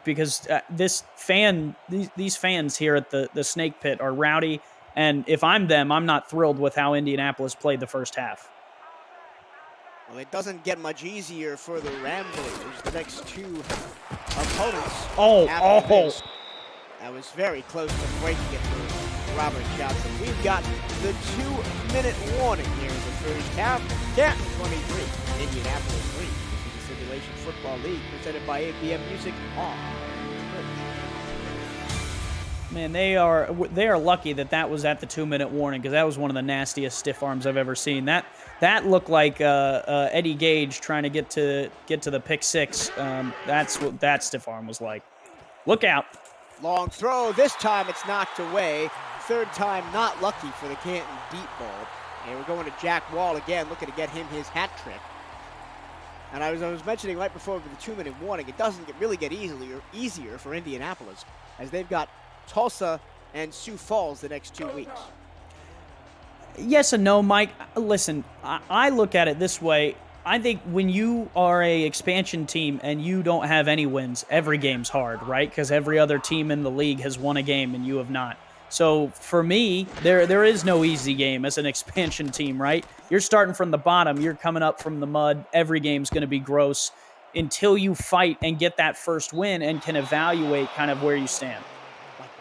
because these fans here at the Snake Pit are rowdy. And if I'm them, I'm not thrilled with how Indianapolis played the first half. Well, it doesn't get much easier for the Ramblers. The next two opponents. This, that was very close to breaking it for Robert Johnson. We've got the 2-minute warning here in the first half. Canton 23, Indianapolis 3. This is the Simulation Football League presented by ABM Music on Twitch. Man, they are lucky that was at the 2-minute warning because that was one of the nastiest stiff arms I've ever seen. That looked like Eddie Gage trying to get to the pick six. That's what that stiff arm was like. Look out! Long throw. This time it's knocked away. Third time not lucky for the Canton deep ball. And we're going to Jack Wall again, looking to get him his hat trick. And I was mentioning right before the 2-minute warning, it doesn't really get easier for Indianapolis as they've got Tulsa and Sioux Falls the next 2 weeks. Yes and no, Mike. Listen, I look at it this way. I think when you are a expansion team and you don't have any wins, every game's hard, right? Because every other team in the league has won a game and you have not. So for me, there is no easy game as an expansion team, right? You're starting from the bottom. You're coming up from the mud. Every game's going to be gross until you fight and get that first win and can evaluate kind of where you stand.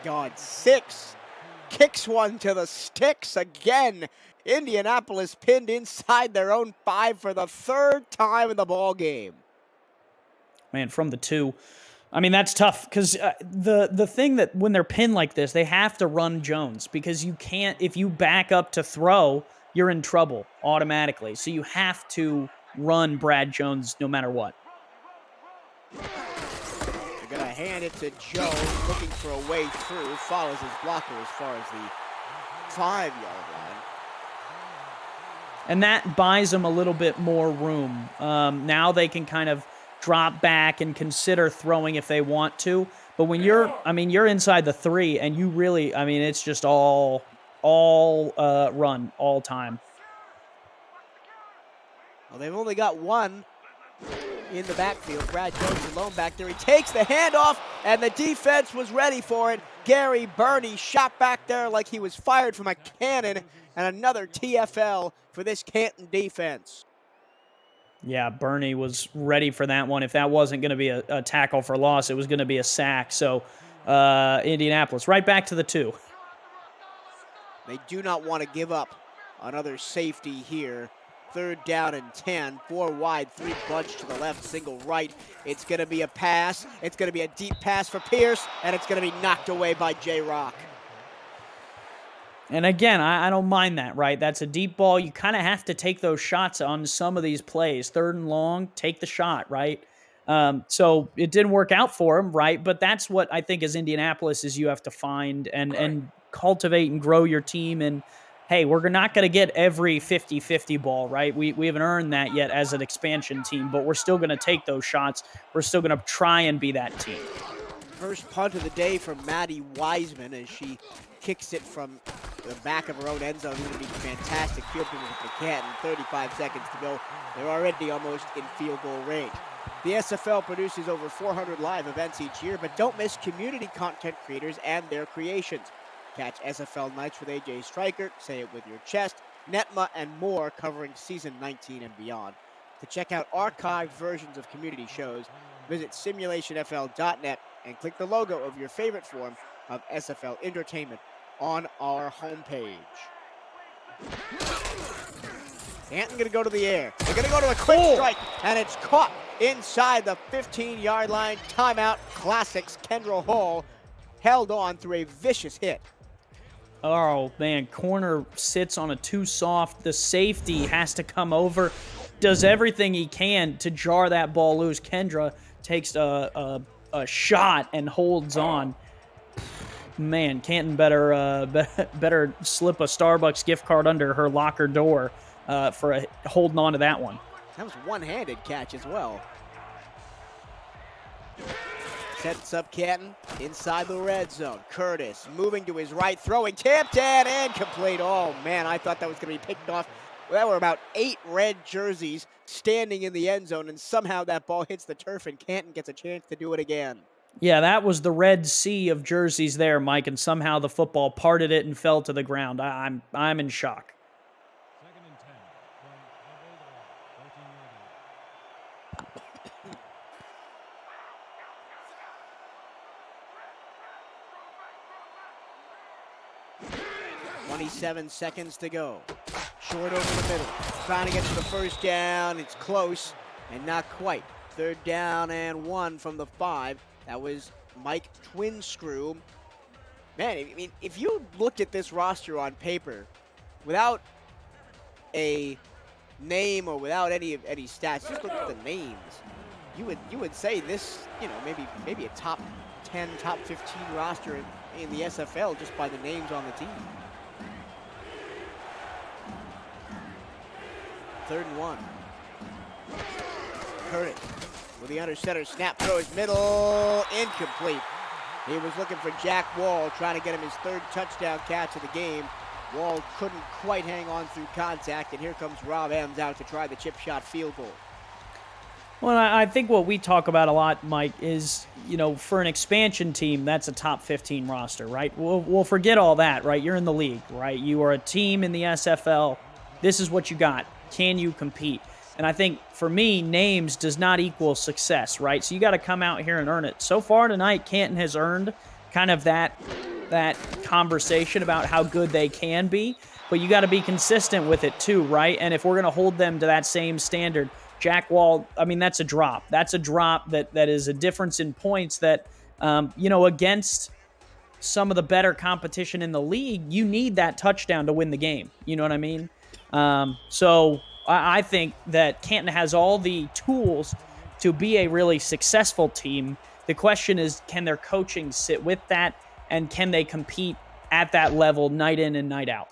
God, 6 kicks one to the sticks again. Indianapolis pinned inside their own 5 for the 3rd time in the ball game. Man, from the 2. I mean, that's tough because the thing that when they're pinned like this, they have to run Jones because you can't, if you back up to throw, you're in trouble automatically. So you have to run Brad Jones no matter what. They're going to hand it to Jones, looking for a way through, follows his blocker as far as the 5-yard line. And that buys them a little bit more room. Now they can kind of drop back and consider throwing if they want to. But when you're inside the 3 and you really, it's just all run all time. Well, they've only got one in the backfield. Brad Jones alone back there. He takes the handoff, and the defense was ready for it. Gary Burney shot back there like he was fired from a cannon, and another TFL for this Canton defense. Yeah, Burney was ready for that one. If that wasn't going to be a tackle for loss, it was going to be a sack. So Indianapolis right back to the 2. They do not want to give up another safety here. 3rd down and 10, 4 wide, 3 bunch to the left, single right. It's going to be a pass. It's going to be a deep pass for Pierce, and it's going to be knocked away by J-Rock. And again, I don't mind that, right? That's a deep ball. You kind of have to take those shots on some of these plays. 3rd and long, take the shot, right? So it didn't work out for him, right? But that's what I think as Indianapolis is you have to find and cultivate and grow your team. And, hey, we're not going to get every 50-50 ball, right? We haven't earned that yet as an expansion team, but we're still going to take those shots. We're still going to try and be that team. First punt of the day from Maddie Wiseman as she kicks it from the back of her own end zone. It's going to be fantastic field position for Canton. 35 seconds to go. They're already almost in field goal range. The SFL produces over 400 live events each year, but don't miss community content creators and their creations. Catch SFL Nights with AJ Stryker, Say It With Your Chest, Netma, and more covering season 19 and beyond. To check out archived versions of community shows, visit simulationfl.net and click the logo of your favorite form of SFL entertainment on our homepage. Canton going to go to the air. They're going to go to a quick strike, and it's caught inside the 15-yard line. Timeout. Classics. Kendall Hall held on through a vicious hit. Oh, man, corner sits on a too soft. The safety has to come over, does everything he can to jar that ball loose. Kendra takes a shot and holds on. Man, Canton better slip a Starbucks gift card under her locker door for holding on to that one. That was one-handed catch as well. Sets up Canton inside the red zone. Curtis moving to his right, throwing, tipped and incomplete. Oh, man, I thought that was going to be picked off. There were about 8 red jerseys standing in the end zone, and somehow that ball hits the turf, and Canton gets a chance to do it again. Yeah, that was the Red Sea of jerseys there, Mike, and somehow the football parted it and fell to the ground. I'm in shock. 2nd and 10. From 27 seconds to go. Short over the middle. Trying to get to the first down. It's close and not quite. 3rd down and 1 from the 5. That was Mike Twinscrew. Man, I mean, if you looked at this roster on paper without a name or without any stats, just look at the names, you would say this, maybe a top 10, top 15 roster in the SFL just by the names on the team. 3rd and 1. Curtis with the under center snap, throws middle, incomplete. He was looking for Jack Wall, trying to get him his 3rd touchdown catch of the game. Wall couldn't quite hang on through contact, and here comes Rob Ems out to try the chip shot field goal. Well, I think what we talk about a lot, Mike, is, for an expansion team, that's a top 15 roster, right? We'll forget all that, right? You're in the league, right? You are a team in the SFL. This is what you got. Can you compete? And I think, for me, names does not equal success, right? So you got to come out here and earn it. So far tonight, Canton has earned kind of that conversation about how good they can be, but you got to be consistent with it too, right? And if we're going to hold them to that same standard, Jack Wall, I mean, that's a drop. That's a drop that is a difference in points that, against some of the better competition in the league, you need that touchdown to win the game. You know what I mean? So I think that Canton has all the tools to be a really successful team. The question is, can their coaching sit with that, and can they compete at that level night in and night out?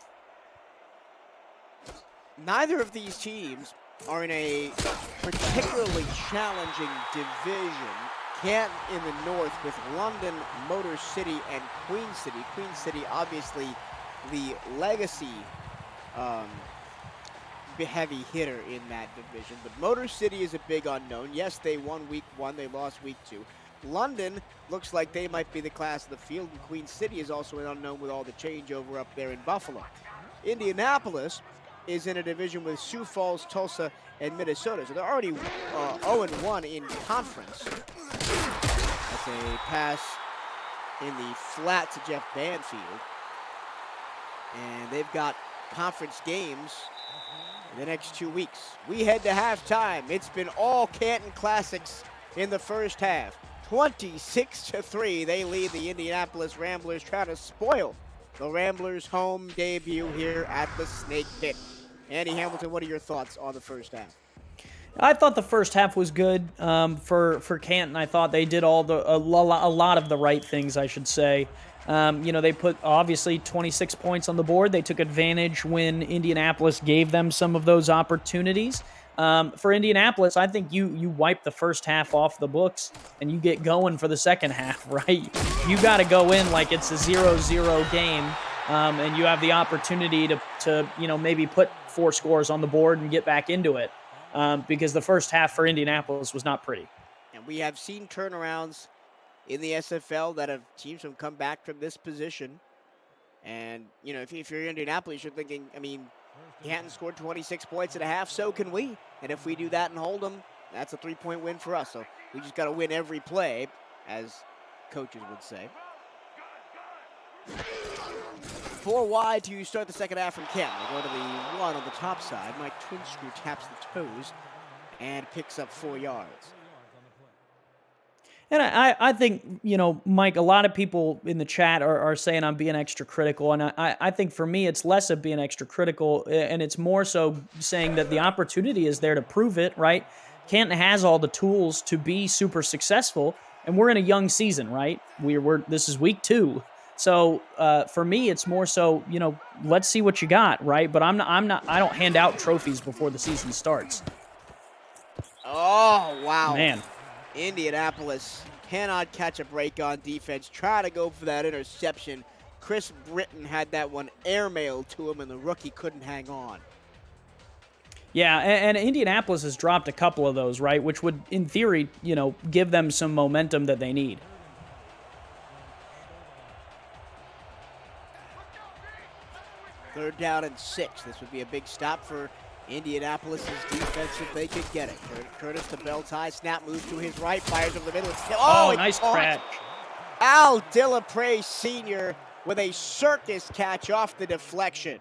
Neither of these teams are in a particularly challenging division. Canton in the north with London, Motor City, and Queen City. Queen City, obviously, the legacy heavy hitter in that division. But Motor City is a big unknown. Yes, they won week 1. They lost week 2. London looks like they might be the class of the field, and Queen City is also an unknown with all the changeover up there in Buffalo. Indianapolis is in a division with Sioux Falls, Tulsa, and Minnesota. So they're already 0-1 in conference. That's a pass in the flat to Jeff Banfield. And they've got conference games in the next 2 weeks. We head to halftime. It's been all Canton Classics in the first half. 26-3, they lead the Indianapolis Ramblers, trying to spoil the Ramblers' home debut here at the Snake Pit. Andy Hamilton, what are your thoughts on the first half? I thought the first half was good for Canton. I thought they did a lot of the right things, I should say. They put, obviously, 26 points on the board. They took advantage when Indianapolis gave them some of those opportunities. For Indianapolis, I think you wipe the first half off the books and you get going for the second half, right? You got to go in like it's a 0-0 game, and you have the opportunity to maybe put 4 scores on the board and get back into it, because the first half for Indianapolis was not pretty. And we have seen turnarounds in the SFL that have teams have come back from this position. And, if you're Indianapolis, you're thinking, Canton scored 26 points at a half, so can we. And if we do that and hold them, that's a 3-point win for us. So we just got to win every play, as coaches would say. 4 wide to start the second half from Canton. They go to the one on the top side. Mike Twinscrew taps the toes and picks up 4 yards. And I think, Mike, a lot of people in the chat are saying I'm being extra critical. And I think for me, it's less of being extra critical, and it's more so saying that the opportunity is there to prove it, right? Canton has all the tools to be super successful, and we're in a young season, right? This is week 2. So for me, it's more so, let's see what you got, right? But I don't hand out trophies before the season starts. Oh, wow. Man. Indianapolis cannot catch a break on defense. Try to go for that interception. Chris Britton had that one airmailed to him, and the rookie couldn't hang on. Yeah, and Indianapolis has dropped a couple of those, right? Which would, in theory, give them some momentum that they need. Third down and 6. This would be a big stop for Indianapolis' defense if they could get it. Curtis to belt high, snap moves to his right, fires over the middle. Oh, nice catch. Al Dillapre Sr. with a circus catch off the deflection.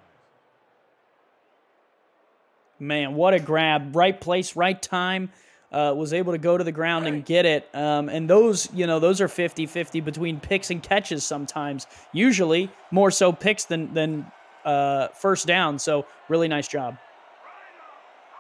Man, what a grab. Right place, right time. Was able to go to the ground and get it. And those are 50-50 between picks and catches sometimes. Usually more so picks than first down. So really nice job.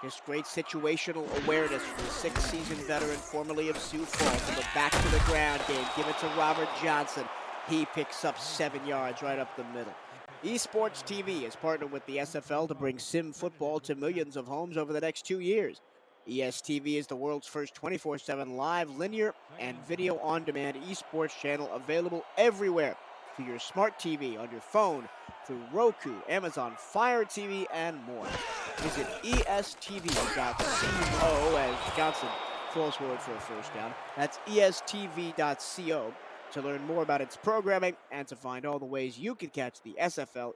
Just great situational awareness for the 6th-season veteran, formerly of Sioux Falls. To go back to the ground game, give it to Robert Johnson. He picks up 7 yards right up the middle. Esports TV has partnered with the SFL to bring sim football to millions of homes over the next 2 years. ESTV is the world's first 24/7 live, linear, and video-on-demand esports channel available everywhere through your smart TV, on your phone, through Roku, Amazon Fire TV, and more. Visit estv.co, as Johnson falls forward for a first down. That's estv.co to learn more about its programming and to find all the ways you can catch the SFL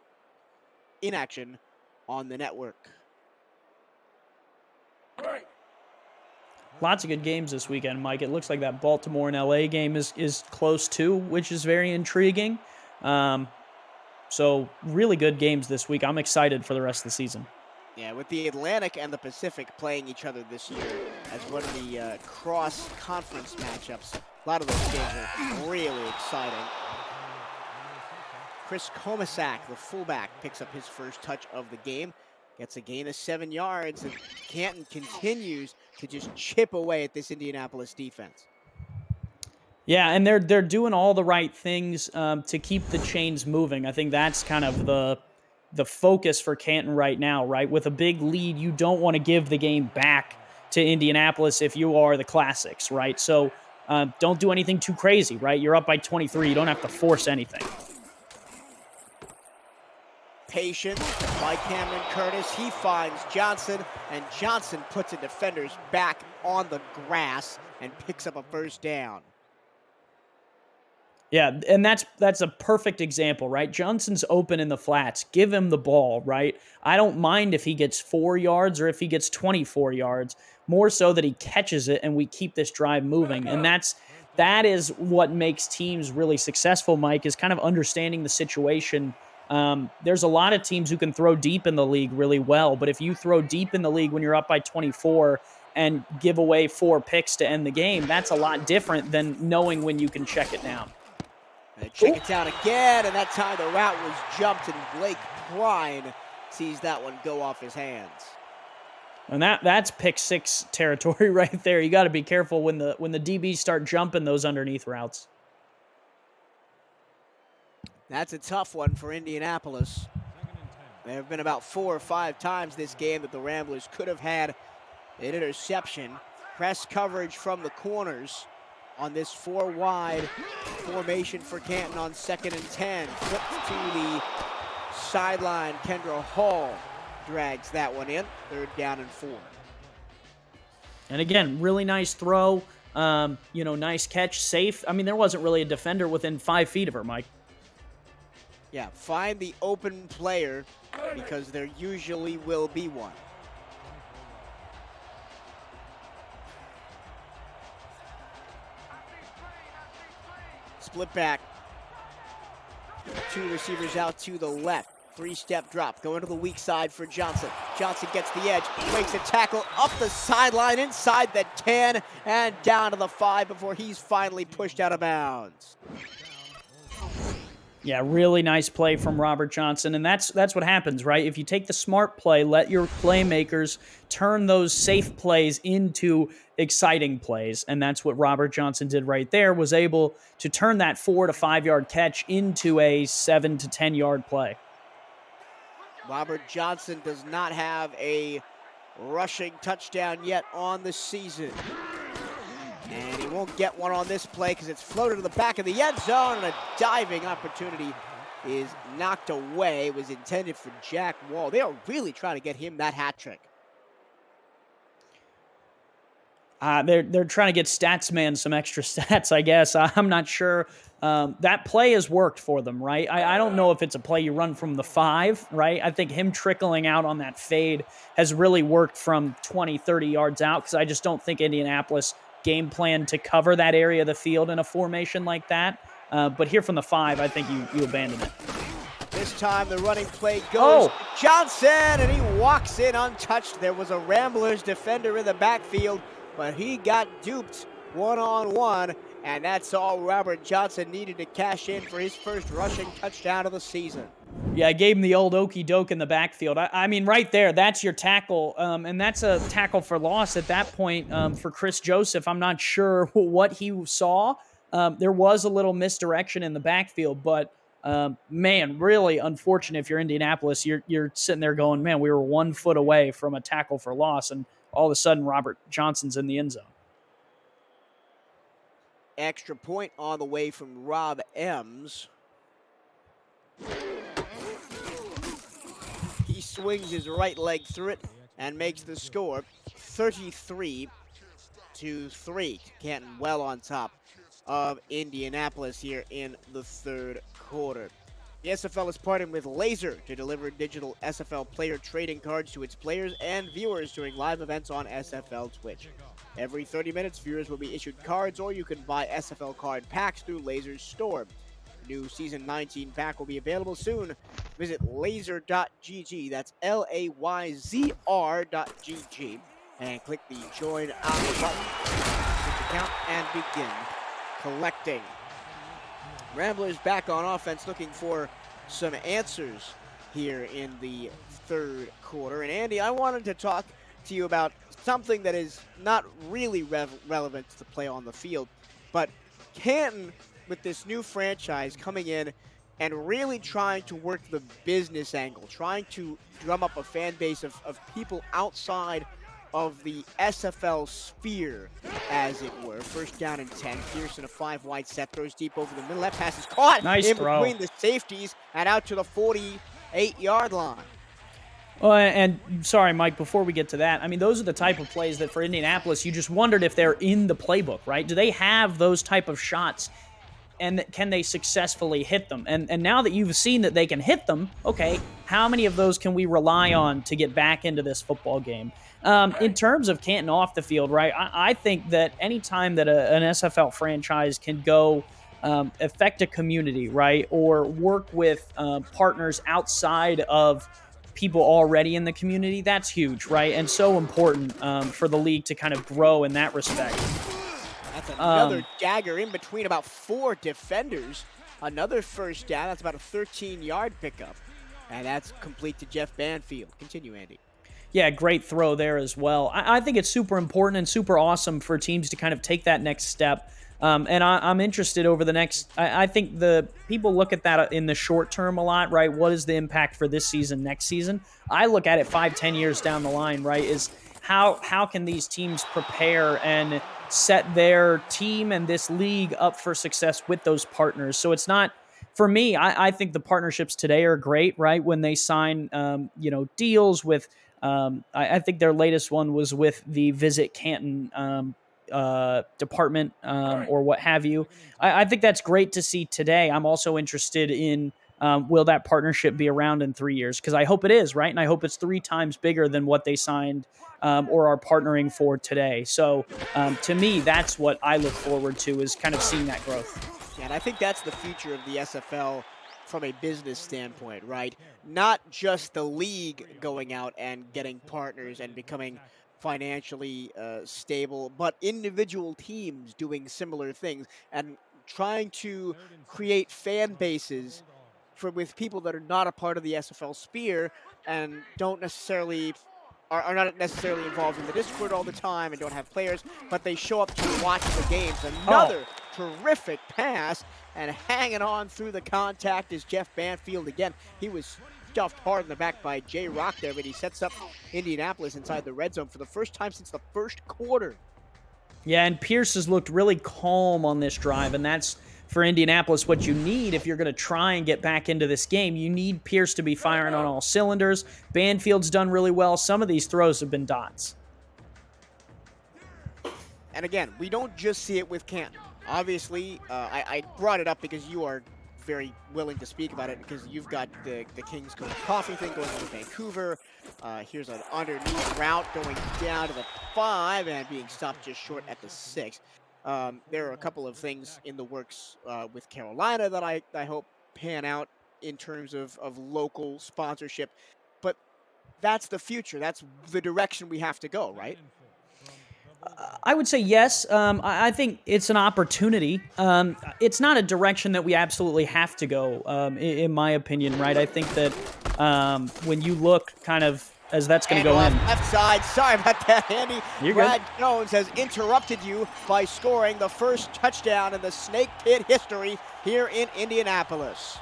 in action on the network. Lots of good games this weekend, Mike. It looks like that Baltimore and LA game is close too, which is very intriguing. So really good games this week. I'm excited for the rest of the season. Yeah, with the Atlantic and the Pacific playing each other this year as one of the cross-conference matchups, a lot of those games are really exciting. Chris Komisak, the fullback, picks up his first touch of the game, gets a gain of 7 yards, and Canton continues to just chip away at this Indianapolis defense. Yeah, and they're doing all the right things to keep the chains moving. I think that's kind of the focus for Canton right now, right? With a big lead, you don't want to give the game back to Indianapolis if you are the Classics, right? So don't do anything too crazy, right? You're up by 23. You don't have to force anything. Patient by Cameron Curtis. He finds Johnson, and Johnson puts the defenders back on the grass and picks up a first down. Yeah, and that's a perfect example, right? Johnson's open in the flats. Give him the ball, right? I don't mind if he gets 4 yards or if he gets 24 yards, more so that he catches it and we keep this drive moving. And that is what makes teams really successful, Mike, is kind of understanding the situation. There's a lot of teams who can throw deep in the league really well, but if you throw deep in the league when you're up by 24 and give away 4 picks to end the game, that's a lot different than knowing when you can check it down. Check it down again, and that time the route was jumped, and Blake Prine sees that one go off his hands. And that's pick 6 territory right there. You got to be careful when the DBs start jumping those underneath routes. That's a tough one for Indianapolis. There have been about 4 or 5 times this game that the Ramblers could have had an interception. Press coverage from the corners on this 4-wide formation for Canton on 2nd and 10. Flipped to the sideline. Kendra Hall drags that one in. 3rd down and 4. And again, really nice throw. Nice catch, safe. I mean, there wasn't really a defender within 5 feet of her, Mike. Yeah, find the open player because there usually will be one. Split back. Two receivers out to the left. Three-step drop. Going to the weak side for Johnson. Johnson gets the edge. Makes a tackle up the sideline inside the 10 and down to the 5 before he's finally pushed out of bounds. Yeah, really nice play from Robert Johnson, and that's what happens, right? If you take the smart play, let your playmakers turn those safe plays into exciting plays, and that's what Robert Johnson did right there, was able to turn that 4 to 5 yard catch into a 7 to 10 yard play. Robert Johnson does not have a rushing touchdown yet on the season. And he won't get one on this play because it's floated to the back of the end zone, and a diving opportunity is knocked away. It was intended for Jack Wall. They are really trying to get him that hat trick. They're trying to get Statsman some extra stats, I guess. I'm not sure. That play has worked for them, right? I don't know if it's a play you run from the 5, right? I think him trickling out on that fade has really worked from 20, 30 yards out, because I just don't think Indianapolis game plan to cover that area of the field in a formation like that. But here from the 5, I think you abandon it. This time the running play goes to Johnson, and he walks in untouched. There was a Ramblers defender in the backfield, but he got duped one-on-one, and that's all Robert Johnson needed to cash in for his first rushing touchdown of the season. Yeah, I gave him the old okey doke in the backfield. I mean, right there, that's your tackle, and that's a tackle for loss at that point for Chris Joseph. I'm not sure what he saw. There was a little misdirection in the backfield, but man, really unfortunate if you're Indianapolis. You're sitting there going, man, we were 1 foot away from a tackle for loss, and all of a sudden Robert Johnson's in the end zone. Extra point on the way from Rob Ems. He swings his right leg through it and makes the score 33-3. Canton well on top of Indianapolis here in the third quarter. The SFL is partnering with Laser to deliver digital SFL player trading cards to its players and viewers during live events on SFL Twitch. Every 30 minutes, viewers will be issued cards, or you can buy SFL card packs through Laser's store. New Season 19 pack will be available soon. Visit laser.gg, that's LAYZR.gg, and click the Join Our button to count and begin collecting. Ramblers back on offense, looking for some answers here in the third quarter. And Andy, I wanted to talk to you about something that is not really relevant to the play on the field, but Canton, with this new franchise coming in and really trying to work the business angle, trying to drum up a fan base of people outside of the SFL sphere, as it were. First down and 10. Pearson, a 5-wide set, throws deep over the middle. That pass is caught in between the safeties and out to the 48-yard line. Well, and sorry, Mike, before we get to that, I mean, those are the type of plays that for Indianapolis, you just wondered if they're in the playbook, right? Do they have those type of shots, and can they successfully hit them? And now that you've seen that they can hit them, okay, how many of those can we rely on to get back into this football game? In terms of Canton off the field, right, I think that anytime that an SFL franchise can go affect a community, right, or work with partners outside of people already in the community, that's huge, right, and so important for the league to kind of grow in that respect. That's another dagger in between about 4 defenders. Another first down. That's about a 13-yard pickup. And that's complete to Jeff Banfield. Continue, Andy. Yeah, great throw there as well. I think it's super important and super awesome for teams to kind of take that next step. And I'm interested over the next, I think the people look at that in the short term a lot, right? What is the impact for this season, next season? I look at it 5-10 years down the line, right? Is how can these teams prepare and set their team and this league up for success with those partners? So it's not, for me, I think the partnerships today are great, right? When they sign, deals with, I think their latest one was with the Visit Canton department or what have you. I think that's great to see today. I'm also interested in will that partnership be around in 3 years? Because I hope it is, right? And I hope it's 3 times bigger than what they signed or are partnering for today. So to me, that's what I look forward to, is kind of seeing that growth. Yeah, and I think that's the future of the SFL from a business standpoint, right? Not just the league going out and getting partners and becoming financially stable, but individual teams doing similar things and trying to create fan bases with people that are not a part of the SFL sphere and don't necessarily are not necessarily involved in the Discord all the time and don't have players, but they show up to watch the games. Oh, Another terrific pass, and hanging on through the contact is Jeff Banfield again. He was stuffed hard in the back by Jay Rock there, but he sets up Indianapolis inside the red zone for the first time since the first quarter. yeah, and Pierce has looked really calm on this drive, and that's for Indianapolis what you need if you're going to try and get back into this game. You need Pierce to be firing on all cylinders. Banfield's done really well. Some of these throws have been dots. And again, we don't just see it with Canton. Obviously, I brought it up because you are very willing to speak about it because you've got the Kings Cove Coffee thing going on in Vancouver. Here's an underneath route going down to the 5 and being stopped just short at the 6. There are a couple of things in the works with Carolina that I hope pan out in terms of local sponsorship. But that's the future. That's the direction we have to go, right? I would say yes. I think it's an opportunity. It's not a direction that we absolutely have to go, in my opinion, right? I think that when you look kind of as that's going to go in. Left side. Sorry about that, Andy. You're Brad good. Jones has interrupted you by scoring the first touchdown in the Snake Pit history here in Indianapolis.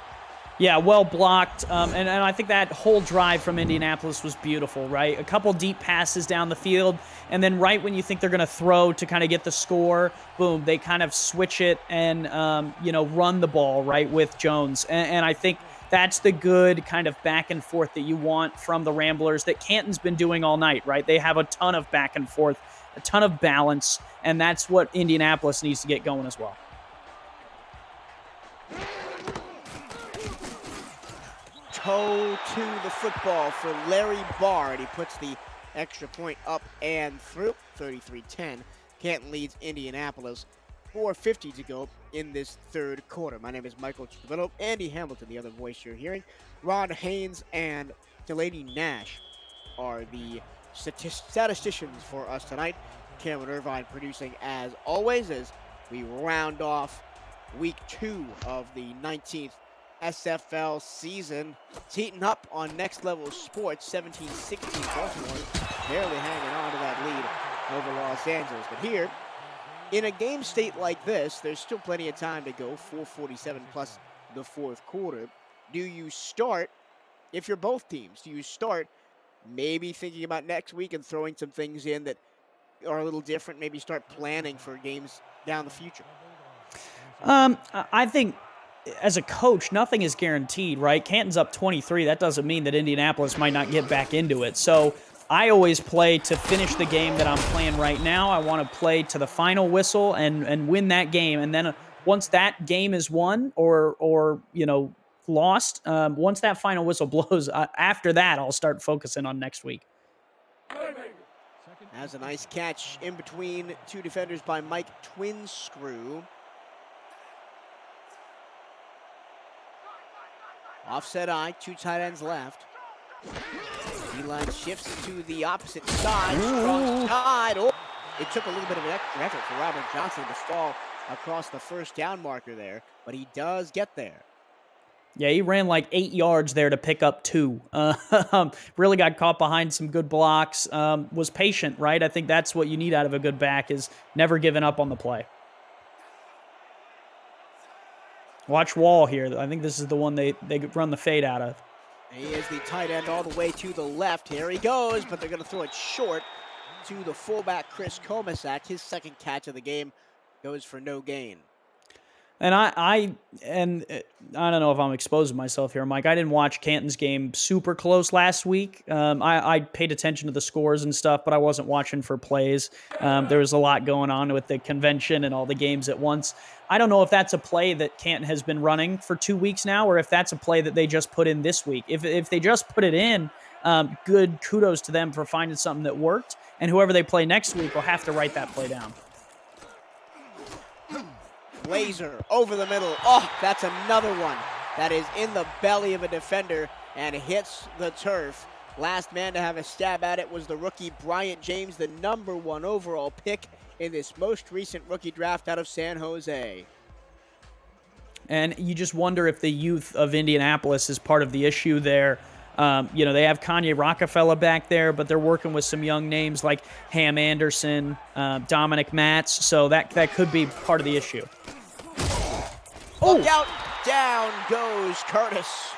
Yeah, well blocked, and I think that whole drive from Indianapolis was beautiful, right? A couple deep passes down the field, and then right when you think they're going to throw to kind of get the score, boom, they kind of switch it and, run the ball, right, with Jones. And I think that's the good kind of back and forth that you want from the Ramblers that Canton's been doing all night, right? They have a ton of back and forth, a ton of balance, and that's what Indianapolis needs to get going as well. Toe to the football for Larry Bard. He puts the extra point up and through. 33-10. Canton leads Indianapolis. 4:50 to go in this third quarter. My name is Michael Chicavillo. Andy Hamilton, the other voice you're hearing. Ron Haynes and Delaney Nash are the statisticians for us tonight. Cameron Irvine producing as always as we round off week 2 of the 19th SFL season. It's heating up on Next Level Sports. 17-16 Baltimore barely hanging on to that lead over Los Angeles. But here, in a game state like this, there's still plenty of time to go. 4:47 plus the fourth quarter. Do you start, if you're both teams, do you start maybe thinking about next week and throwing some things in that are a little different? Maybe start planning for games down the future. I think as a coach, nothing is guaranteed, right? Canton's up 23. That doesn't mean that Indianapolis might not get back into it. So I always play to finish the game that I'm playing right now. I want to play to the final whistle and win that game. And then once that game is won or lost, once that final whistle blows, after that, I'll start focusing on next week. That's a nice catch in between two defenders by Mike Twinscrew. Offset eye, two tight ends left. D-line shifts to the opposite side. Strong side. Oh, it took a little bit of an extra effort for Robert Johnson to fall across the first down marker there, but he does get there. Yeah, he ran like 8 yards there to pick up 2. Really got caught behind some good blocks. Was patient, right? I think that's what you need out of a good back is never giving up on the play. Watch Wall here. I think this is the one they run the fade out of. He is the tight end all the way to the left. Here he goes, but they're going to throw it short to the fullback, Chris Komisak. His second catch of the game goes for no gain. And I don't know if I'm exposing myself here, Mike. I didn't watch Canton's game super close last week. I paid attention to the scores and stuff, but I wasn't watching for plays. There was a lot going on with the convention and all the games at once. I don't know if that's a play that Canton has been running for 2 weeks now, or if that's a play that they just put in this week. If they just put it in, good kudos to them for finding something that worked. And whoever they play next week will have to write that play down. Blazer over the middle. Oh, that's another one that is in the belly of a defender and hits the turf. Last man to have a stab at it was the rookie Bryant James, the #1 overall pick in this most recent rookie draft out of San Jose. And you just wonder if the youth of Indianapolis is part of the issue there. They have Kanye Rockefeller back there, but they're working with some young names like Ham Anderson, Dominic Matz, so that could be part of the issue. Look out! Down goes Curtis,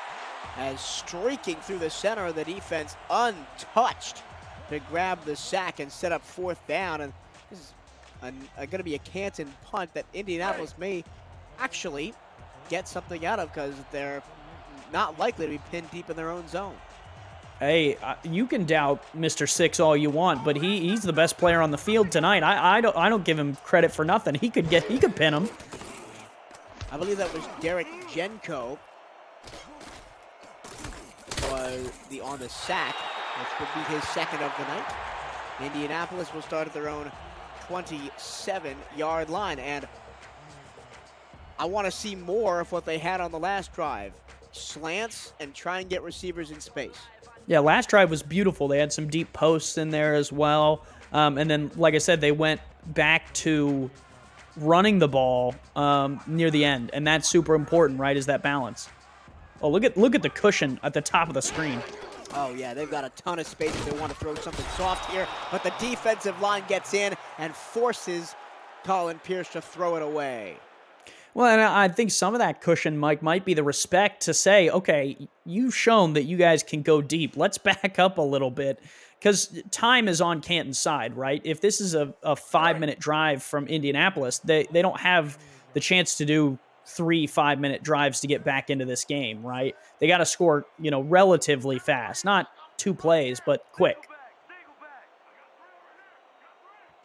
as streaking through the center of the defense, untouched, to grab the sack and set up 4th down. And this is going to be a Canton punt that Indianapolis may actually get something out of, because they're not likely to be pinned deep in their own zone. Hey, you can doubt Mr. Six all you want, but he's the best player on the field tonight. I don't give him credit for nothing. He could pin him. I believe that was Derek Jenko was on the sack, which would be his 2nd of the night. Indianapolis will start at their own 27-yard line, and I want to see more of what they had on the last drive. Slants and try and get receivers in space. Yeah, last drive was beautiful. They had some deep posts in there as well. And then, like I said, they went back to running the ball near the end, and that's super important, right, is that balance. Oh, look at the cushion at the top of the screen. Oh, yeah, they've got a ton of space if they want to throw something soft here, but the defensive line gets in and forces Colin Pierce to throw it away. Well, and I think some of that cushion, Mike, might be the respect to say, okay, you've shown that you guys can go deep. Let's back up a little bit, because time is on Canton's side, right? If this is a 5-minute drive from Indianapolis, they don't have the chance to do 3 5-minute drives to get back into this game, right? They got to score, relatively fast. Not 2 plays, but quick.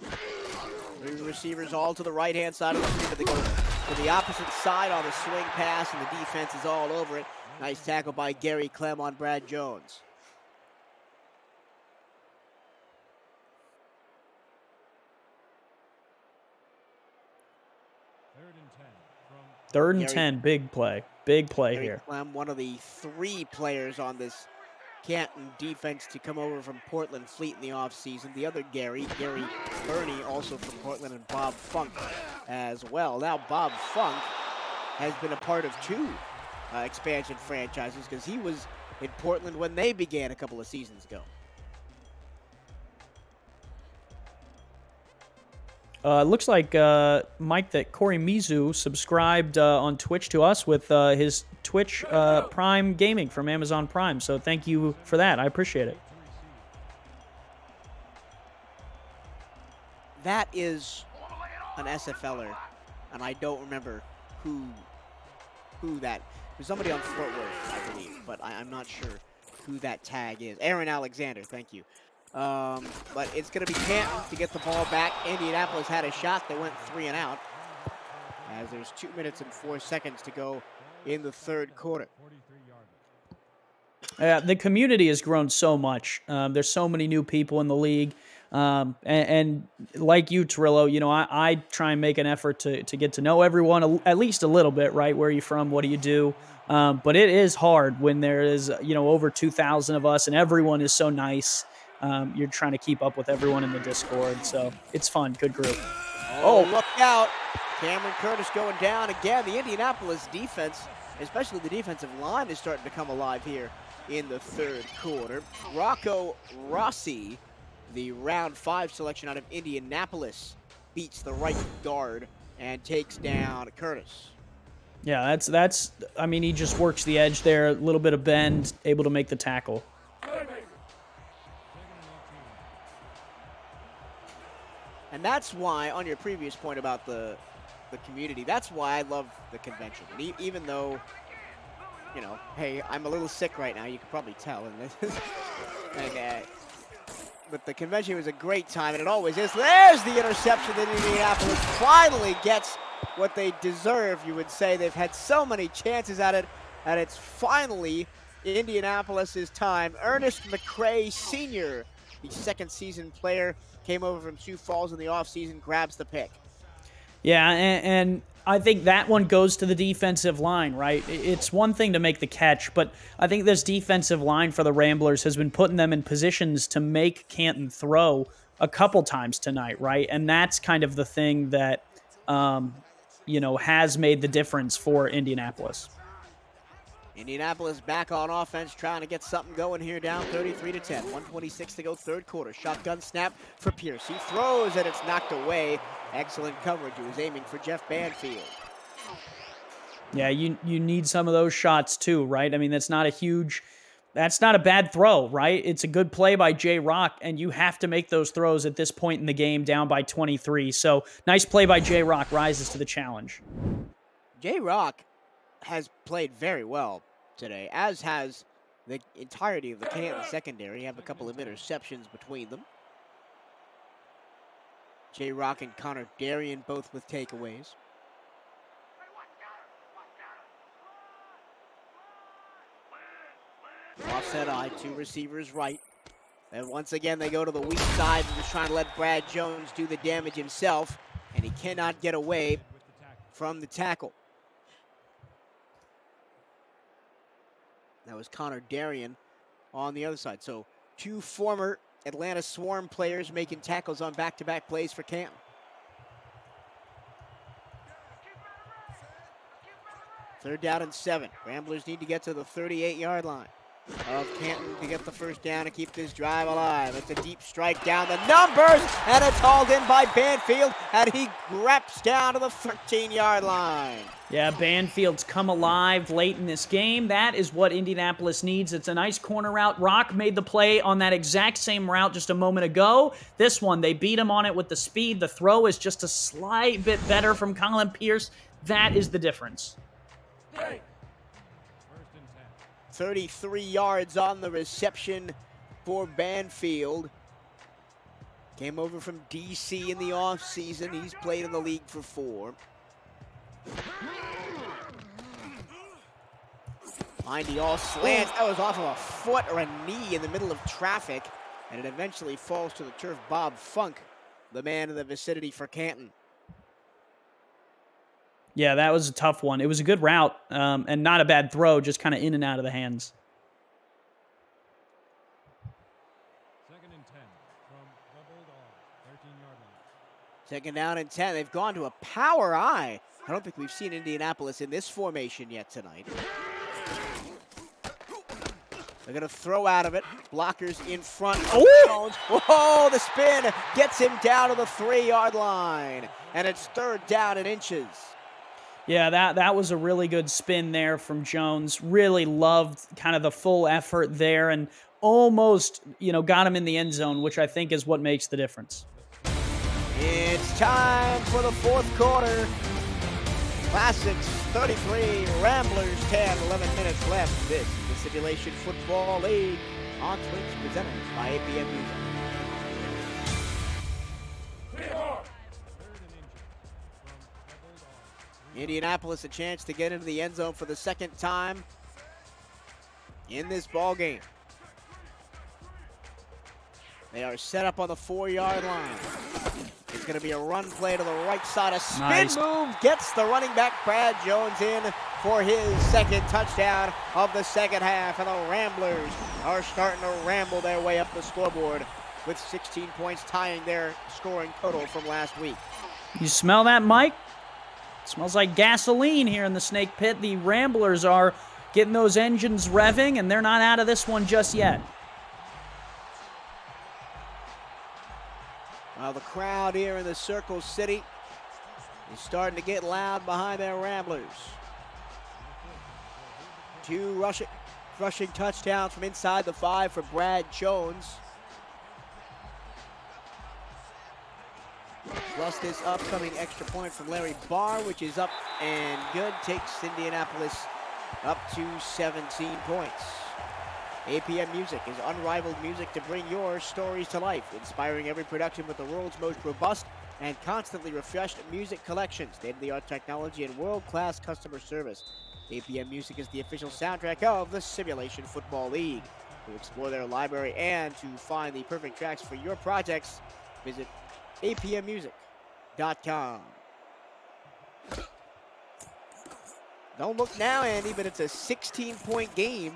3 receivers all to the right-hand side of the field, but they go to the opposite side on the swing pass, and the defense is all over it. Nice tackle by Gary Clem on Brad Jones. Third and 10, big play. Big play Gary here. Clem, one of the 3 players on this Canton defense to come over from Portland Fleet in the offseason. The other Gary Burney, also from Portland, and Bob Funk as well. Now Bob Funk has been a part of 2 expansion franchises, because he was in Portland when they began a couple of seasons ago. Looks like, Mike, that Corey Mizu subscribed on Twitch to us with his Twitch Prime Gaming from Amazon Prime. So thank you for that. I appreciate it. That is an SFLer, and I don't remember who that. There's somebody on Fort Worth, I believe, but I'm not sure who that tag is. Aaron Alexander, thank you. But it's going to be Canton to get the ball back. Indianapolis had a shot. They went 3 and out, as there's 2 minutes and 4 seconds to go in the 3rd quarter. The community has grown so much. There's so many new people in the league. And like you, Torillo, I try and make an effort to get to know everyone at least a little bit, right? Where are you from? What do you do? But it is hard when there is, over 2,000 of us and everyone is so nice. You're trying to keep up with everyone in the Discord. So it's fun. Good group. Oh, look out. Cameron Curtis going down again. The Indianapolis defense, especially the defensive line, is starting to come alive here in the 3rd quarter. Rocco Rossi, the round 5 selection out of Indianapolis, beats the right guard and takes down Curtis. Yeah, that's. I mean, he just works the edge there, a little bit of bend, able to make the tackle. And that's why, on your previous point about the the community. That's why I love the convention. And even though, you know, hey, I'm a little sick right now. You can probably tell. But the convention was a great time, and it always is. There's the interception that Indianapolis finally gets what they deserve, you would say. They've had so many chances at it, and it's finally Indianapolis' time. Ernest McCray Sr., the second season player, came over from Sioux Falls in the offseason, grabs the pick. Yeah, and I think that one goes to the defensive line, right? It's one thing to make the catch, but I think this defensive line for the Ramblers has been putting them in positions to make Canton throw a couple times tonight, right? And that's kind of the thing that, has made the difference for Indianapolis. Indianapolis back on offense, trying to get something going here, down 33-10. 1:26 to go, third quarter. Shotgun snap for Pierce. He throws, and it's knocked away. Excellent coverage. He was aiming for Jeff Banfield. Yeah, you need some of those shots too, right? I mean, that's not a bad throw, right? It's a good play by J. Rock, and you have to make those throws at this point in the game, down by 23. So nice play by J. Rock, rises to the challenge. J. Rock has played very well today, as has the entirety of the Canton secondary. Have a couple of interceptions between them. J. Rock and Connor Darien both with takeaways. Offset eye, two receivers right. And once again, they go to the weak side and just trying to let Brad Jones do the damage himself, and he cannot get away from the tackle. That was Connor Darien on the other side. So two former Atlanta Swarm players making tackles on back-to-back plays for Canton. Third down and 7. Ramblers need to get to the 38-yard line of Canton to get the first down and keep this drive alive. It's a deep strike down the numbers, and it's hauled in by Banfield, and he greps down to the 13-yard line. Yeah, Banfield's come alive late in this game. That is what Indianapolis needs. It's a nice corner route. Rock made the play on that exact same route just a moment ago. This one, they beat him on it with the speed. The throw is just a slight bit better from Colin Pierce. That is the difference. 33 yards on the reception for Banfield. Came over from D.C. in the offseason. He's played in the league for 4. Mindy all slants. That was off of a foot or a knee in the middle of traffic, and it eventually falls to the turf. Bob Funk, the man in the vicinity for Canton. Yeah, that was a tough one. It was a good route and not a bad throw, just kind of in and out of the hands. Second and 10 from the Bulldog, 13-yard line. Second down and 10. They've gone to a power eye. I don't think we've seen Indianapolis in this formation yet tonight. They're going to throw out of it. Blockers in front. Oh! Whoa, the spin gets him down to the 3-yard line. And it's third down and inches. Yeah, that was a really good spin there from Jones. Really loved kind of the full effort there and almost, got him in the end zone, which I think is what makes the difference. It's time for the fourth quarter. Classics 33, Ramblers 10, 11 minutes left. This is the Simulation Football League on Twitch, presented by APM Music. Indianapolis a chance to get into the end zone for the second time in this ball game. They are set up on the 4-yard line. It's going to be a run play to the right side. A spin move gets the running back Brad Jones in for his second touchdown of the second half. And the Ramblers are starting to ramble their way up the scoreboard with 16 points, tying their scoring total from last week. You smell that, Mike? Smells like gasoline here in the Snake Pit. The Ramblers are getting those engines revving, and they're not out of this one just yet. Well, the crowd here in the Circle City is starting to get loud behind their Ramblers. 2 rushing touchdowns from inside the 5 for Brad Jones. Plus this upcoming extra point from Larry Barr, which is up and good, takes Indianapolis up to 17 points. APM Music is unrivaled music to bring your stories to life, inspiring every production with the world's most robust and constantly refreshed music collection, state-of-the-art technology, and world-class customer service. APM Music is the official soundtrack of the Simulation Football League. To explore their library and to find the perfect tracks for your projects, visit apmmusic.com. Don't look now, Andy, but it's a 16-point game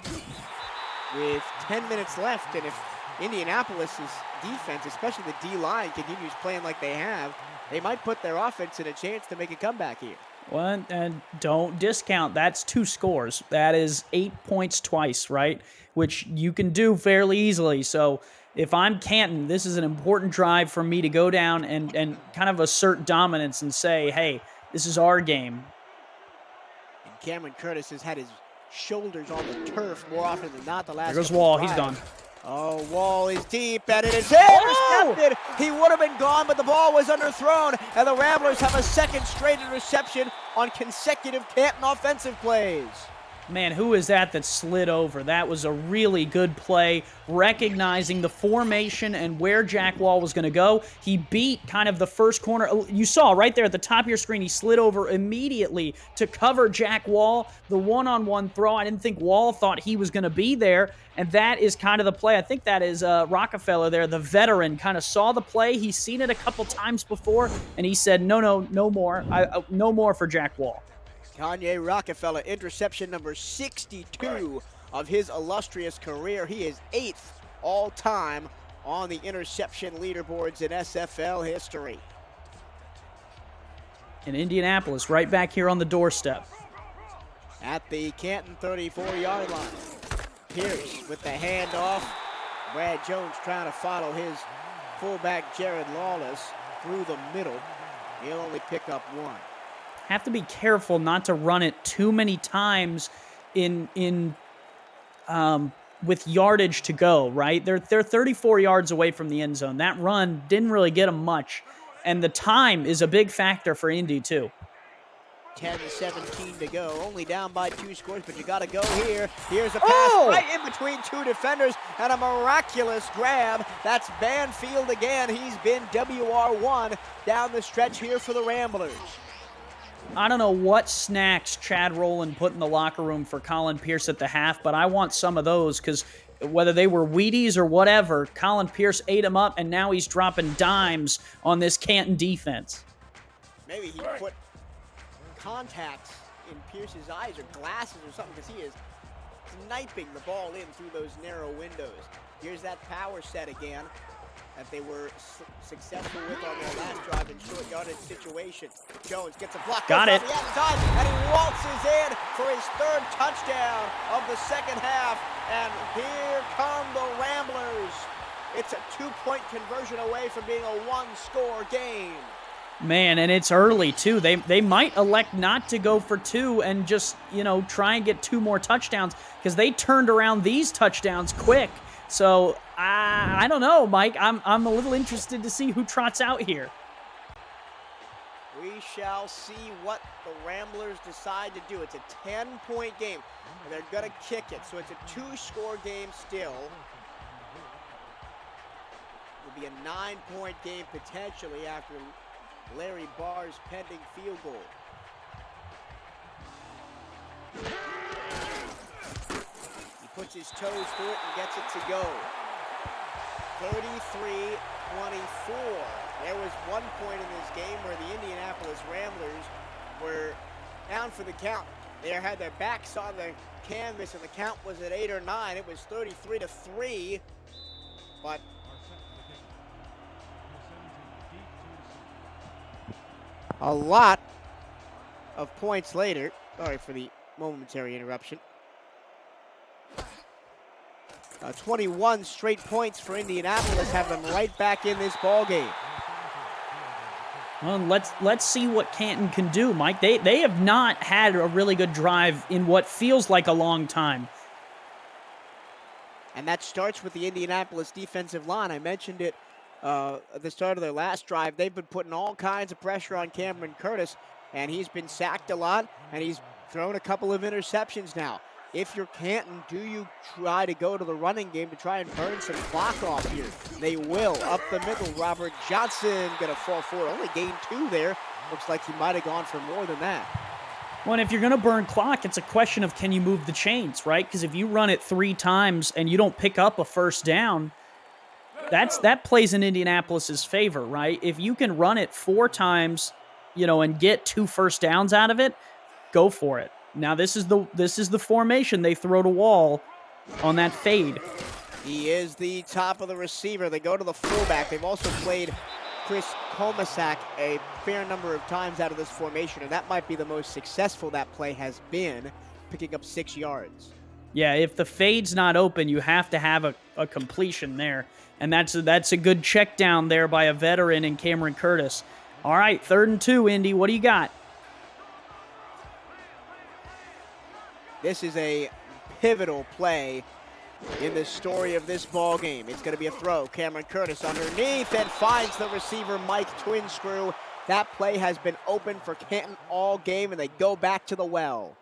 with 10 minutes left, and if Indianapolis' defense, especially the D-line, continues playing like they have, they might put their offense in a chance to make a comeback here. Well, and don't discount, that's 2 scores. That is 8 points twice, right? Which you can do fairly easily. So if I'm Canton, this is an important drive for me to go down and kind of assert dominance and say, hey, this is our game. And Cameron Curtis has had his shoulders on the turf more often than not the last. There goes Wall, he's gone. Oh, Wall is deep, and it is intercepted. He would have been gone, but the ball was underthrown, and the Ramblers have a second straight interception on consecutive Canton offensive plays. Man, who is that slid over? That was a really good play, recognizing the formation and where Jack Wall was going to go. He beat kind of the first corner. You saw right there at the top of your screen, he slid over immediately to cover Jack Wall. The one-on-one throw, I didn't think Wall thought he was going to be there, and that is kind of the play. I think that is Rockefeller there, the veteran, kind of saw the play. He's seen it a couple times before, and he said, no more. No more for Jack Wall. Kanye Rockefeller, interception number 62 of his illustrious career. He is 8th all-time on the interception leaderboards in SFL history. In Indianapolis, right back here on the doorstep. At the Canton 34-yard line. Pierce with the handoff. Brad Jones trying to follow his fullback Jared Lawless through the middle. He'll only pick up 1. Have to be careful not to run it too many times with yardage to go, right? They're 34 yards away from the end zone. That run didn't really get them much, and the time is a big factor for Indy too. 10-17 to go, only down by 2 scores, but you got to go here. Here's a pass right in between 2 defenders, and a miraculous grab. That's Banfield again. He's been WR1 down the stretch here for the Ramblers. I don't know what snacks Chad Rowland put in the locker room for Colin Pierce at the half, but I want some of those, because whether they were Wheaties or whatever, Colin Pierce ate them up, and now he's dropping dimes on this Canton defense. Maybe he put contacts in Pierce's eyes or glasses or something, because he is sniping the ball in through those narrow windows. Here's that power set again that they were successful with on their last drive in short yardage situations. Jones gets a block. Got it. Outside, and he waltzes in for his 3rd touchdown of the second half. And here come the Ramblers. It's a 2-point conversion away from being a 1-score game. Man, and it's early, too. They might elect not to go for 2 and just, try and get 2 more touchdowns, because they turned around these touchdowns quick. So, I don't know, Mike. I'm a little interested to see who trots out here. We shall see what the Ramblers decide to do. It's a 10-point game, and they're going to kick it. So it's a 2-score game still. It'll be a 9-point game potentially after Larry Barr's pending field goal. He puts his toes through it and gets it to go. 33-24. There was one point in this game where the Indianapolis Ramblers were down for the count. They had their backs on the canvas, and the count was at 8 or 9. It was 33-3, but a lot of points later. Sorry for the momentary interruption. 21 straight points for Indianapolis have them right back in this ball game. Well, let's see what Canton can do, Mike. They have not had a really good drive in what feels like a long time. And that starts with the Indianapolis defensive line. I mentioned it at the start of their last drive. They've been putting all kinds of pressure on Cameron Curtis, and he's been sacked a lot, and he's thrown a couple of interceptions now. If you're Canton, do you try to go to the running game to try and burn some clock off here? They will. Up the middle, Robert Johnson going to fall forward. Only gained 2 there. Looks like he might have gone for more than that. Well, and if you're going to burn clock, it's a question of can you move the chains, right? Because if you run it 3 times and you don't pick up a first down, that plays in Indianapolis's favor, right? If you can run it 4 times, and get 2 first downs out of it, go for it. Now this is the formation they throw to Wall on that fade. He is the top of the receiver. They go to the fullback. They've also played Chris Komasak a fair number of times out of this formation, and that might be the most successful that play has been, picking up 6 yards. Yeah, if the fade's not open, you have to have a completion there, and that's a good check down there by a veteran in Cameron Curtis. All right, 3rd and 2, Indy. What do you got? This is a pivotal play in the story of this ball game. It's going to be a throw. Cameron Curtis underneath and finds the receiver, Mike Twinscrew. That play has been open for Canton all game, and they go back to the well.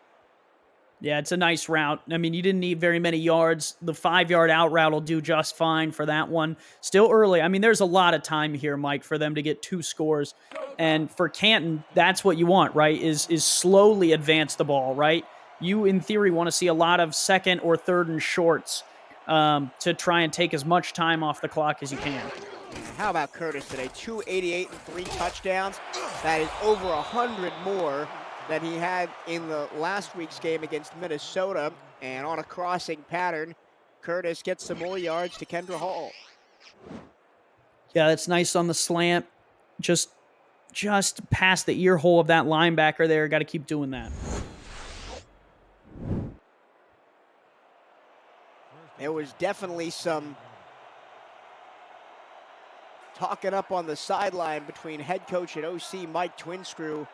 Yeah, it's a nice route. I mean, you didn't need very many yards. The 5-yard out route will do just fine for that one. Still early. I mean, there's a lot of time here, Mike, for them to get 2 scores. And for Canton, that's what you want, right, is slowly advance the ball, right? You, in theory, want to see a lot of 2nd or 3rd and shorts to try and take as much time off the clock as you can. How about Curtis today? 288 and 3 touchdowns. That is over 100 more than he had in the last week's game against Minnesota. And on a crossing pattern, Curtis gets some more yards to Kendra Hall. Yeah, that's nice on the slant. Just past the ear hole of that linebacker there. Got to keep doing that. There was definitely some talking up on the sideline between head coach and OC Mike Twinscrew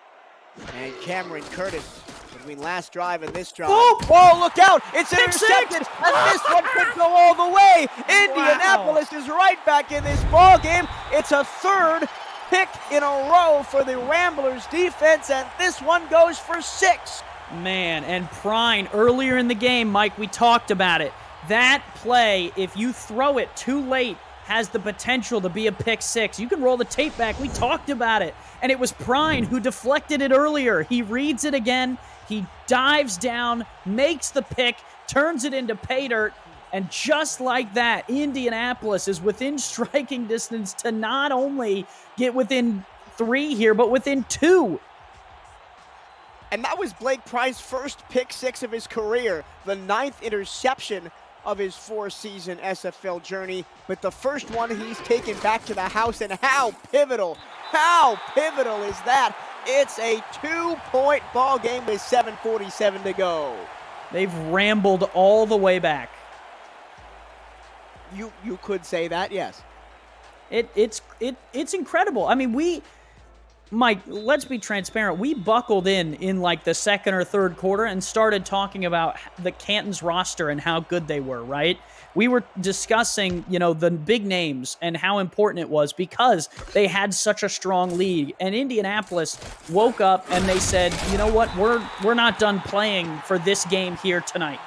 and Cameron Curtis between last drive and this drive. Oh, look out! It's intercepted, and this one could go all the way. Indianapolis is right back in this ball game. It's a 3rd pick in a row for the Ramblers defense, and this one goes for 6. Man, and Prine, earlier in the game, Mike, we talked about it. That play, if you throw it too late, has the potential to be a pick 6. You can roll the tape back. We talked about it. And it was Prine who deflected it earlier. He reads it again. He dives down, makes the pick, turns it into pay dirt. And just like that, Indianapolis is within striking distance to not only get within 3 here, but within 2. And that was Blake Prine's first pick 6 of his career, the 9th interception of his 4-season SFL journey, but the first one he's taken back to the house. And how pivotal is that? It's a 2-point ball game with 7:47 to go. They've rambled all the way back. You could say that, yes. It's incredible. I mean, Mike, let's be transparent. We buckled in like the 2nd or 3rd quarter and started talking about the Canton's roster and how good they were, right? We were discussing, the big names and how important it was because they had such a strong lead. And Indianapolis woke up and they said, you know what, we're not done playing for this game here tonight.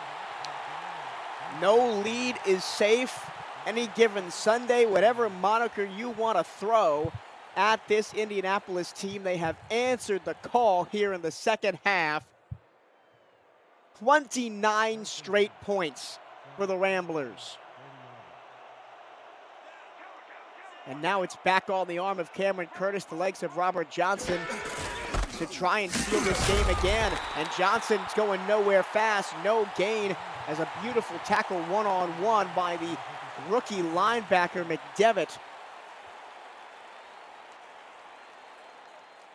No lead is safe. Any given Sunday, whatever moniker you want to throw at this Indianapolis team, they have answered the call here in the second half. 29 straight points for the Ramblers. And now it's back on the arm of Cameron Curtis, the legs of Robert Johnson, to try and steal this game again. And Johnson's going nowhere fast, no gain, as a beautiful tackle one-on-one by the rookie linebacker McDevitt.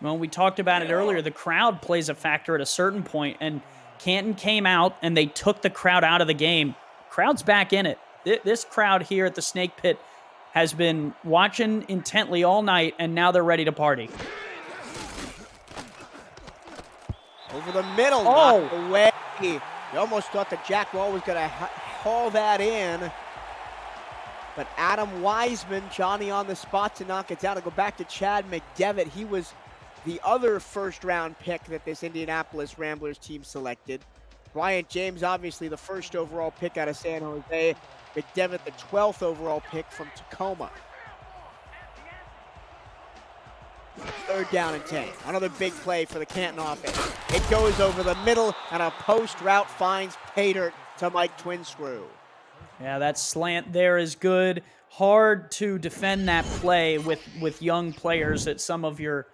Well, we talked about it earlier. The crowd plays a factor at a certain point, and Canton came out and they took the crowd out of the game. Crowd's back in it. This crowd here at the Snake Pit has been watching intently all night, and now they're ready to party. Over the middle, knocked away. You almost thought that Jack Wall was going to haul that in. But Adam Wiseman, Johnny on the spot to knock it down. To go back to Chad McDevitt. He was the other first-round pick that this Indianapolis Ramblers team selected. Bryant James, obviously the first overall pick out of San Jose. McDevitt, the 12th overall pick from Tacoma. 3rd down and 10. Another big play for the Canton offense. It goes over the middle, and a post route finds pay dirt to Mike Twinscrew. Yeah, that slant there is good. Hard to defend that play with young players at some of your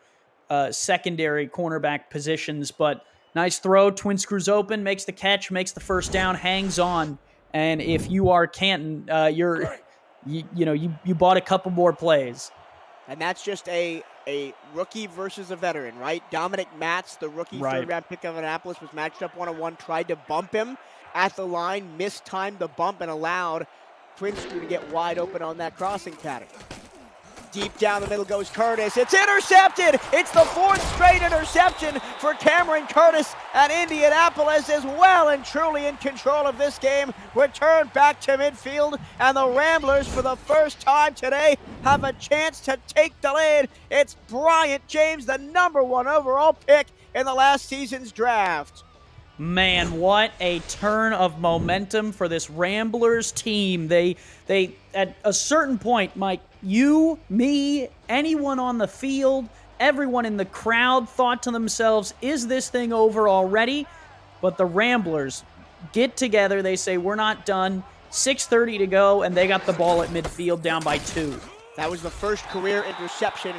secondary cornerback positions, but nice throw. Twinscrew's open, makes the catch, makes the first down, hangs on. And if you are Canton, you bought a couple more plays. And that's just a rookie versus a veteran, right? Dominic Matz, the rookie third-round pick of Indianapolis, was matched up one-on-one, tried to bump him at the line, mistimed the bump, and allowed Twinscrew to get wide open on that crossing pattern. Deep down the middle goes Curtis. It's intercepted. It's the 4th straight interception for Cameron Curtis, and Indianapolis is well and truly in control of this game. Returned back to midfield, and the Ramblers, for the first time today, have a chance to take the lead. It's Bryant James, the #1 overall pick in the last season's draft. Man, what a turn of momentum for this Ramblers team. They at a certain point, Mike, you, me, anyone on the field, everyone in the crowd thought to themselves, is this thing over already? But the Ramblers get together. They say, we're not done. 6:30 to go, and they got the ball at midfield down by 2. That was the first career interception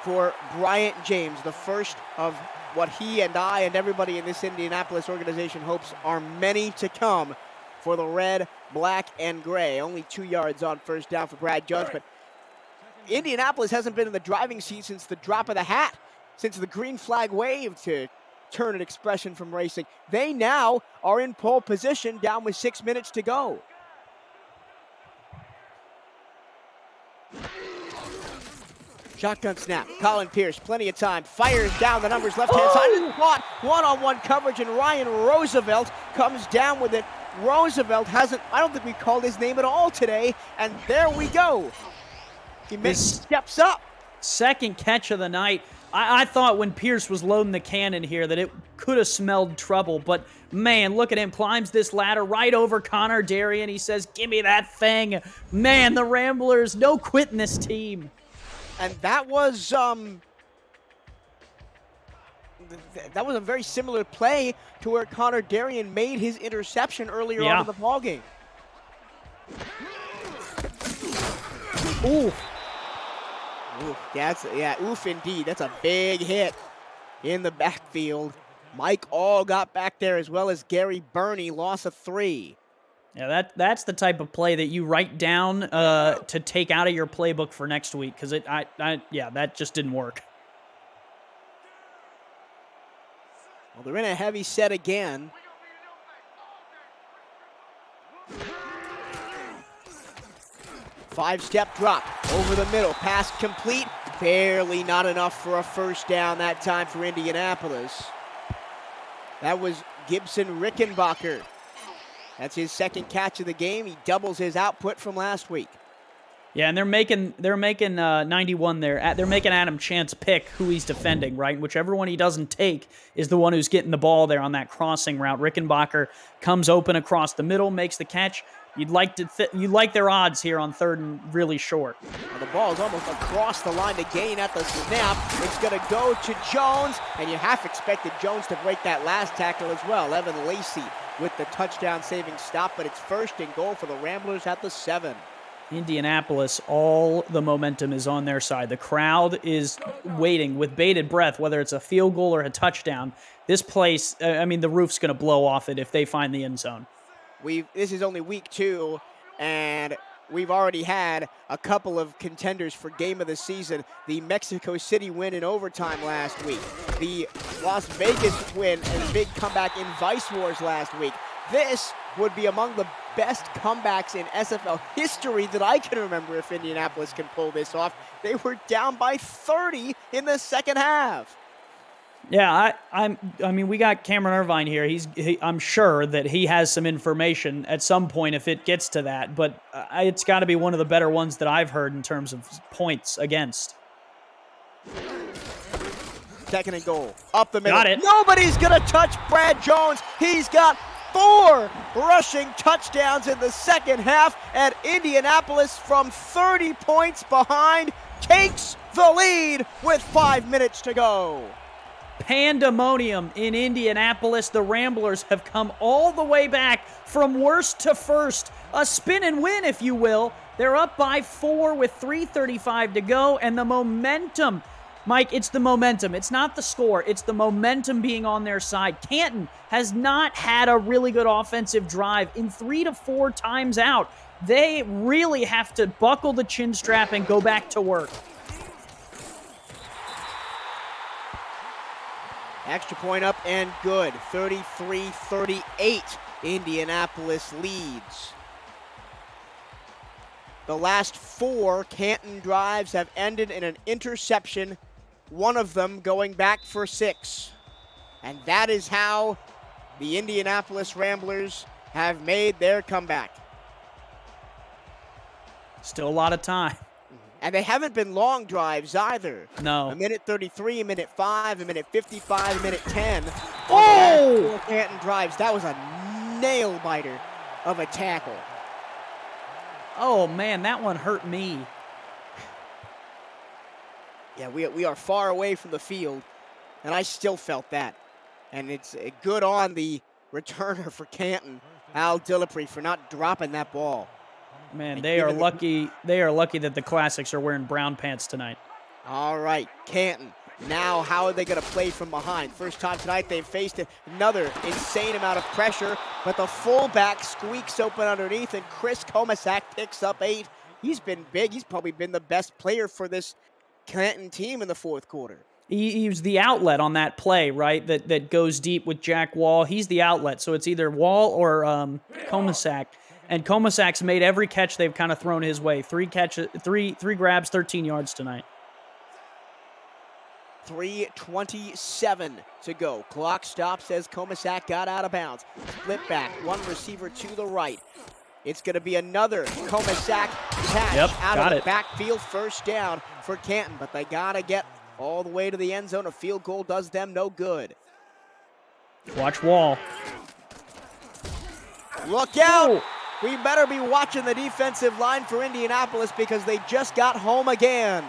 for Bryant James, the first of what he and I and everybody in this Indianapolis organization hopes are many to come for the red, black, and gray. Only 2 yards on first down for Brad Jones, but Indianapolis hasn't been in the driving seat since the drop of the hat, since the green flag wave, to turn an expression from racing. They now are in pole position, down with 6 minutes to go. Shotgun snap. Colin Pierce, plenty of time. Fires down the numbers left-hand side. Caught one-on-one coverage, and Ryan Roosevelt comes down with it. Roosevelt hasn't, I don't think we called his name at all today, and there we go. He steps up. Second catch of the night. I thought when Pierce was loading the cannon here that it could have smelled trouble, but man, look at him. Climbs this ladder right over Connor Darien. He says, give me that thing. Man, the Ramblers, no quitting this team. And that was a very similar play to where Connor Darien made his interception earlier on in the ballgame. Ooh. Oof indeed. That's a big hit in the backfield. Mike All got back there, as well as Gary Burney, loss of 3. Yeah, that's the type of play that you write down to take out of your playbook for next week, because that just didn't work. Well, they're in a heavy set again. Five-step drop over the middle, pass complete, barely, not enough for a first down that time for Indianapolis. That was Gibson Rickenbacker. That's his second catch of the game. He doubles his output from last week. Yeah, and they're making 91 there. They're making Adam Chance pick who he's defending, right? Whichever one he doesn't take is the one who's getting the ball there on that crossing route. Rickenbacker comes open across the middle, makes the catch. You'd like their odds here on 3rd and really short. Well, the ball is almost across the line to gain at the snap. It's going to go to Jones, and you half expected Jones to break that last tackle as well. Evan Lacey with the touchdown-saving stop, but it's 1st and goal for the Ramblers at the 7. Indianapolis, all the momentum is on their side. The crowd is waiting with bated breath, whether it's a field goal or a touchdown. This place, the roof's going to blow off it if they find the end zone. This is only week 2, and we've already had a couple of contenders for game of the season. The Mexico City win in overtime last week. The Las Vegas win and big comeback in Vice Wars last week. This would be among the best comebacks in SFL history that I can remember if Indianapolis can pull this off. They were down by 30 in the second half. Yeah, I mean, we got Cameron Irvine here. I'm sure that he has some information at some point if it gets to that, but it's got to be one of the better ones that I've heard in terms of points against. Second and goal. Up the middle. Got it. Nobody's going to touch Brad Jones. He's got 4 rushing touchdowns in the second half, and Indianapolis, from 30 points behind, takes the lead with 5 minutes to go. Pandemonium in Indianapolis. The Ramblers have come all the way back from worst to first. A spin and win, if you will. They're up by 4 with 3:35 to go, and the momentum, Mike, it's the momentum. It's not the score. It's the momentum being on their side. Canton has not had a really good offensive drive in 3 to 4 times out. They really have to buckle the chin strap and go back to work. Extra point up and good. 33-38. Indianapolis leads. The last 4 Canton drives have ended in an interception, one of them going back for 6. And that is how the Indianapolis Ramblers have made their comeback. Still a lot of time. And they haven't been long drives either. No. A minute 33, a minute 5, a minute 55, a minute 10. Oh! 4 Canton drives. That was a nail-biter of a tackle. Oh, man, that one hurt me. Yeah, we are far away from the field, and I still felt that. And it's good on the returner for Canton, Al Dillapre, for not dropping that ball. Man, they are lucky. They are lucky that the Classics are wearing brown pants tonight. All right, Canton. Now, how are they going to play from behind? First time tonight they've faced another insane amount of pressure, but the fullback squeaks open underneath, and Chris Komasak picks up 8. He's been big. He's probably been the best player for this Canton team in the fourth quarter. He was the outlet on that play, right? That goes deep with Jack Wall. He's the outlet, so it's either Wall or Komasak. And Komasak's made every catch they've kind of thrown his way. 3 grabs, 13 yards tonight. 3:27 to go. Clock stops as Komasak got out of bounds. Split back, one receiver to the right. It's going to be another Komasak catch out of the backfield. First down for Canton, but they got to get all the way to the end zone. A field goal does them no good. Watch Wall. Look out! Oh. We better be watching the defensive line for Indianapolis because they just got home again.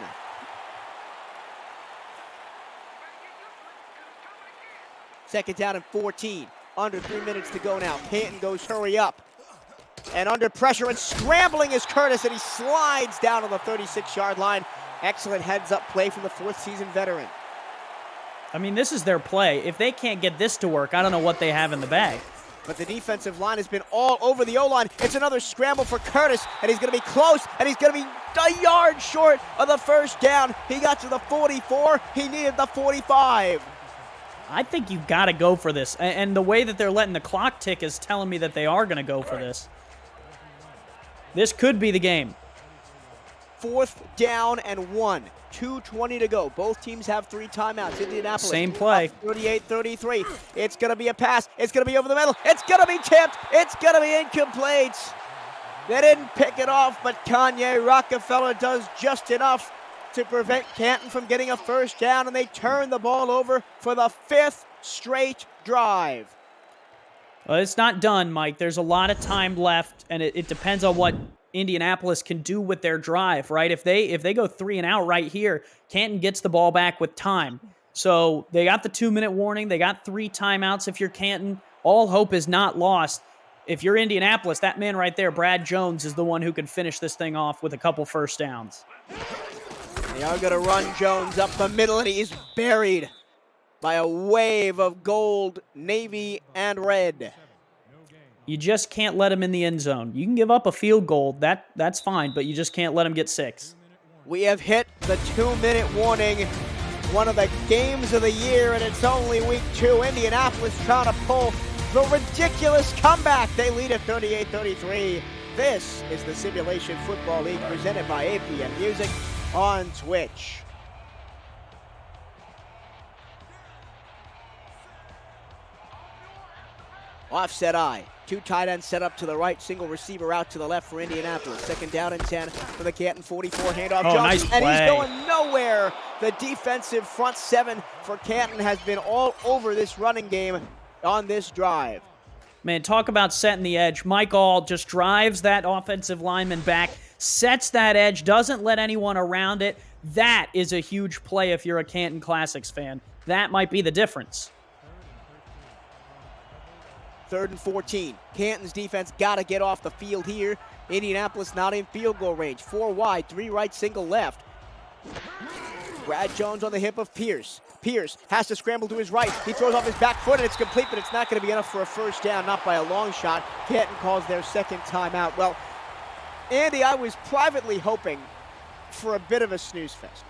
Second down and 14. Under 3 minutes to go now. Canton goes hurry up. And under pressure and scrambling is Curtis, and he slides down on the 36-yard line. Excellent heads-up play from the fourth-season veteran. I mean, this is their play. If they can't get this to work, I don't know what they have in the bag. But the defensive line has been all over the O-line. It's another scramble for Curtis, and he's going to be close, and he's going to be a yard short of the first down. He got to the 44. He needed the 45. I think you got to go for this. And the way that they're letting the clock tick is telling me that they are going to go for this. This could be the game. 4th down and 1. 2:20 to go. Both teams have 3 timeouts. Indianapolis. Same play. 38-33. It's going to be a pass. It's going to be over the middle. It's going to be tipped. It's going to be incomplete. They didn't pick it off, but Kanye Rockefeller does just enough to prevent Canton from getting a first down, and they turn the ball over for the 5th straight drive. Well, it's not done, Mike. There's a lot of time left, and it depends on what Indianapolis can do with their drive, right? If they go 3 and out right here, Canton gets the ball back with time. So they got the 2-minute warning. They got 3 timeouts if you're Canton. All hope is not lost. If you're Indianapolis, that man right there, Brad Jones, is the one who can finish this thing off with a couple first downs. They are going to run Jones up the middle, and he is buried by a wave of gold, navy, and red. You just can't let him in the end zone. You can give up a field goal. That's fine, but you just can't let him get 6. We have hit the 2-minute warning. One of the games of the year, and it's only week 2. Indianapolis trying to pull the ridiculous comeback. They lead at 38-33. This is the Simulation Football League presented by APM Music on Twitch. Offset I. Two tight ends set up to the right, single receiver out to the left for Indianapolis. Second down and 10 for the Canton 44. Handoff Oh, Jones, nice and he's play. going nowhere. The defensive front seven for Canton has been all over this running game on this drive. Man, talk about setting the edge. Mike All just drives that offensive lineman back, sets that edge, doesn't let anyone around it. That is a huge play if you're a Canton Classics fan. That might be the difference. 3rd and 14. Canton's defense got to get off the field here. Indianapolis not in field goal range. 4 wide, 3 right, single left. Brad Jones on the hip of Pierce. Pierce has to scramble to his right. He throws off his back foot, and it's complete, but it's not going to be enough for a first down, not by a long shot. Canton calls their second timeout. Well, Andy, I was privately hoping for a bit of a snooze fest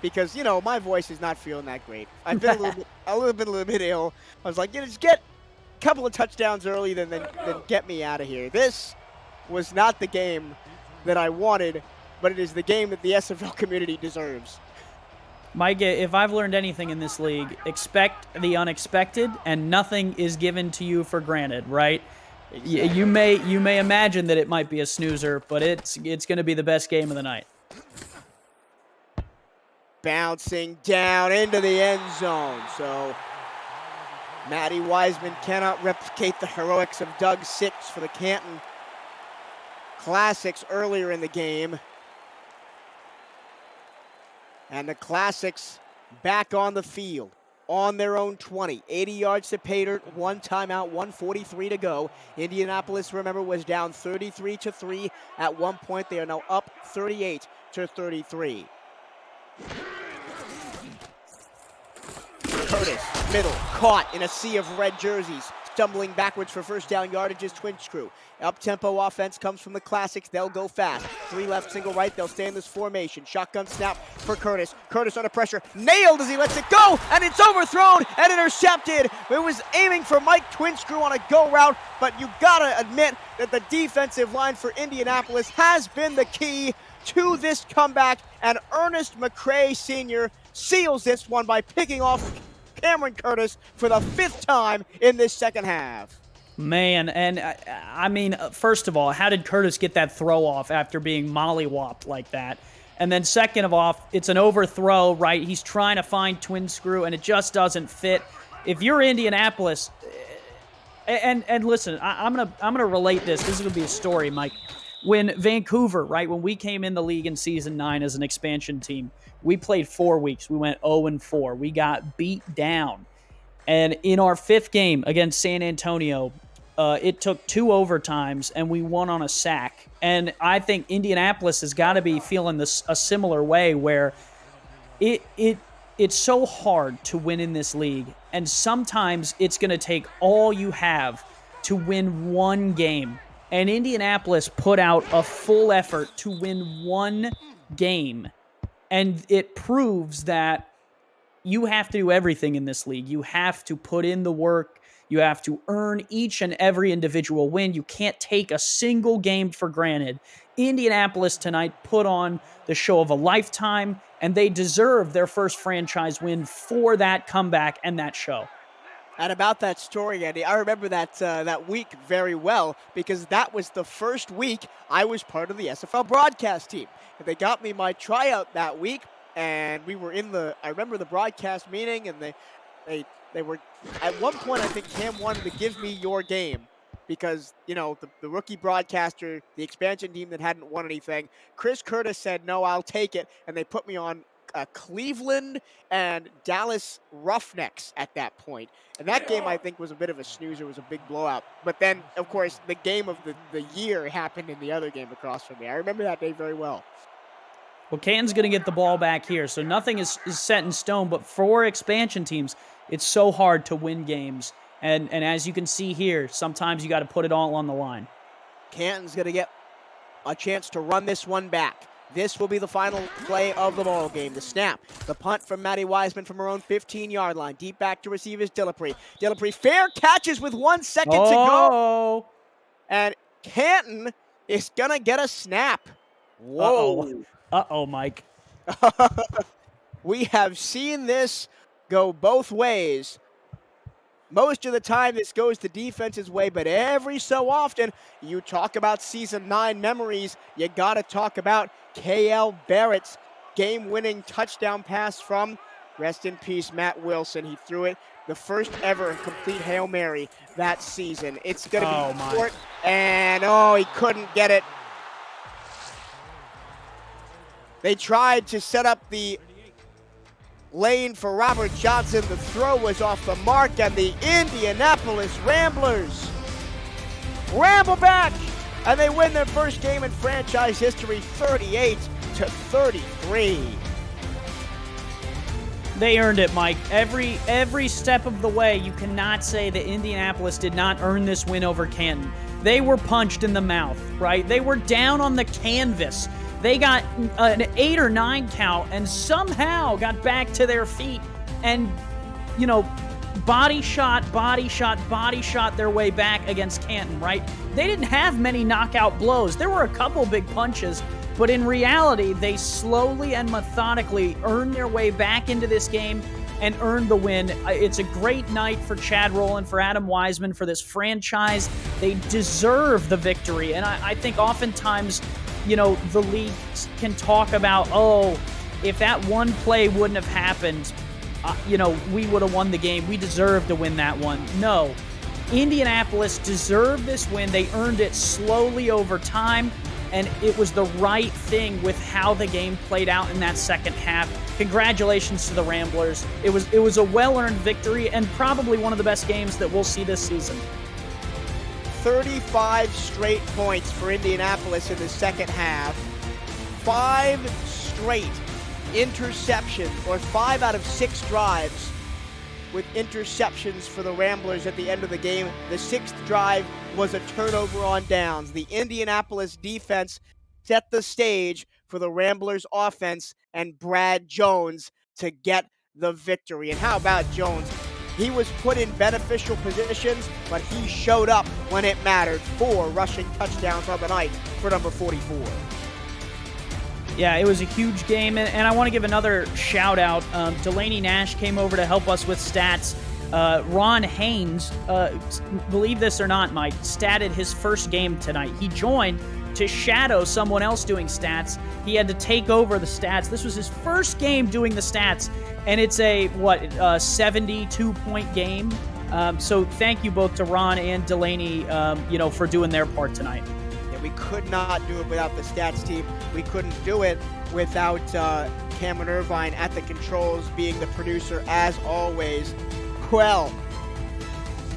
because, you know, my voice is not feeling that great. I've been a little bit ill. I was like, just get a couple of touchdowns early, then get me out of here. This was not the game that I wanted, but it is the game that the SFL community deserves. Mike, if I've learned anything in this league, expect the unexpected, and nothing is given to you for granted, right? Exactly. You may imagine that it might be a snoozer, but it's going to be the best game of the night. Bouncing down into the end zone. So Matty Wiseman cannot replicate the heroics of Doug Six for the Canton Classics earlier in the game. And the Classics back on the field on their own 20. 80 yards to pay dirt, 1 timeout, 1:43 to go. Indianapolis, remember, was down 33-3 at one point. They are now up 38-33. Curtis, middle, caught in a sea of red jerseys. Stumbling backwards for first down yardage is Twins crew. Up-tempo offense comes from the Classics. They'll go fast. 3 left, single right. They'll stay in this formation. Shotgun snap for Curtis. Curtis under pressure. Nailed as he lets it go, and it's overthrown and intercepted. It was aiming for Mike Twins crew on a go route, but you gotta admit that the defensive line for Indianapolis has been the key to this comeback, and Ernest McCray Sr. seals this one by picking off Cameron Curtis for the 5th time in this second half. Man, and I mean, first of all, how did Curtis get that throw off after being mollywopped like that? And then second of all, it's an overthrow, right? He's trying to find Twin Screw, and it just doesn't fit. If you're Indianapolis, and listen, I'm gonna relate this. This is gonna be a story, Mike. When Vancouver, right, when we came in the league in season 9 as an expansion team, we played 4 weeks. We went 0-4. We got beat down. And in our 5th game against San Antonio, it took 2 overtimes, and we won on a sack. And I think Indianapolis has got to be feeling this a similar way, where it's so hard to win in this league, and sometimes it's going to take all you have to win one game. And Indianapolis put out a full effort to win one game, and it proves that you have to do everything in this league. You have to put in the work. You have to earn each and every individual win. You can't take a single game for granted. Indianapolis tonight put on the show of a lifetime, and they deserve their first franchise win for that comeback and that show. And about that story, Andy, I remember that week very well, because that was the first week I was part of the SFL broadcast team. And they got me my tryout that week, and we were I remember the broadcast meeting, and they were, at one point I think Cam wanted to give me your game because, you know, the rookie broadcaster, the expansion team that hadn't won anything, Chris Curtis said, no, I'll take it, and they put me on Cleveland and Dallas Roughnecks at that point. And that game, I think, was a bit of a snoozer. It was a big blowout. But then, of course, the game of the year happened in the other game across from me. I remember that day very well. Well, Canton's going to get the ball back here, so nothing is set in stone. But for expansion teams, it's so hard to win games. And as you can see here, sometimes you got to put it all on the line. Canton's going to get a chance to run this one back. This will be the final play of the ball game. The snap, the punt from Matty Wiseman from her own 15-yard line. Deep back to receive is Dillapre. Dillapre fair catches with 1 second to go. And Canton is going to get a snap. Whoa. Uh-oh, Mike. We have seen this go both ways. Most of the time, this goes the defense's way, but every so often, you talk about Season 9 memories, you got to talk about K.L. Barrett's game-winning touchdown pass from, rest in peace, Matt Wilson. He threw it, the first ever complete Hail Mary that season. It's going to be short, and he couldn't get it. They tried to set up the lane for Robert Johnson. The throw was off the mark, and the Indianapolis Ramblers ramble back, and they win their first game in franchise history, 38-33. They earned it, Mike. Every step of the way, you cannot say that Indianapolis did not earn this win over Canton. They were punched in the mouth, right? They were down on the canvas. They got an 8 or 9 count and somehow got back to their feet and, body shot their way back against Canton, right? They didn't have many knockout blows. There were a couple big punches, but in reality, they slowly and methodically earned their way back into this game and earned the win. It's a great night for Chad Rowland, for Adam Wiseman, for this franchise. They deserve the victory, and I think oftentimes, the league can talk about, if that one play wouldn't have happened, we would have won the game. We deserve to win that one. No. Indianapolis deserved this win. They earned it slowly over time, and it was the right thing with how the game played out in that second half. Congratulations to the Ramblers. It was a well-earned victory and probably one of the best games that we'll see this season. 35 straight points for Indianapolis in the second half. 5 straight interceptions, or 5 out of 6 drives with interceptions for the Ramblers at the end of the game. The 6th drive was a turnover on downs. The Indianapolis defense set the stage for the Ramblers offense and Brad Jones to get the victory. And how about Jones? He was put in beneficial positions, but he showed up when it mattered. 4 rushing touchdowns on the night for number 44. Yeah, it was a huge game, and I want to give another shout-out. Delaney Nash came over to help us with stats. Ron Haynes, believe this or not, Mike, statted his first game tonight. He joined to shadow someone else doing stats. He had to take over the stats. This was his first game doing the stats, and it's a 72-point game. So thank you both to Ron and Delaney, for doing their part tonight. Yeah, we could not do it without the stats team. We couldn't do it without Cameron Irvine at the controls, being the producer as always. Well,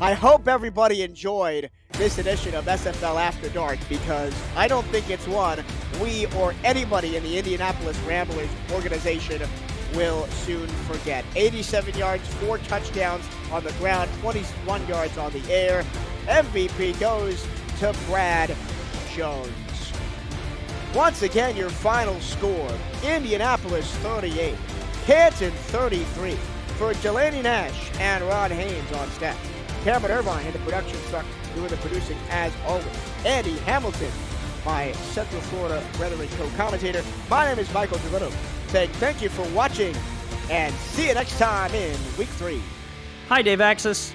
I hope everybody enjoyed this edition of SFL After Dark, because I don't think it's one we or anybody in the Indianapolis Ramblers organization will soon forget. 87 yards, 4 touchdowns on the ground, 21 yards on the air. MVP goes to Brad Jones. Once again, your final score: Indianapolis 38, Canton 33. For Delaney Nash and Ron Haynes on stats, Cameron Irvine in the production truck doing the producing as always. Andy Hamilton, my Central Florida Brethren co-commentator. My name is Michael DeVito, saying thank you for watching and see you next time in Week 3. Hi, Dave Axis.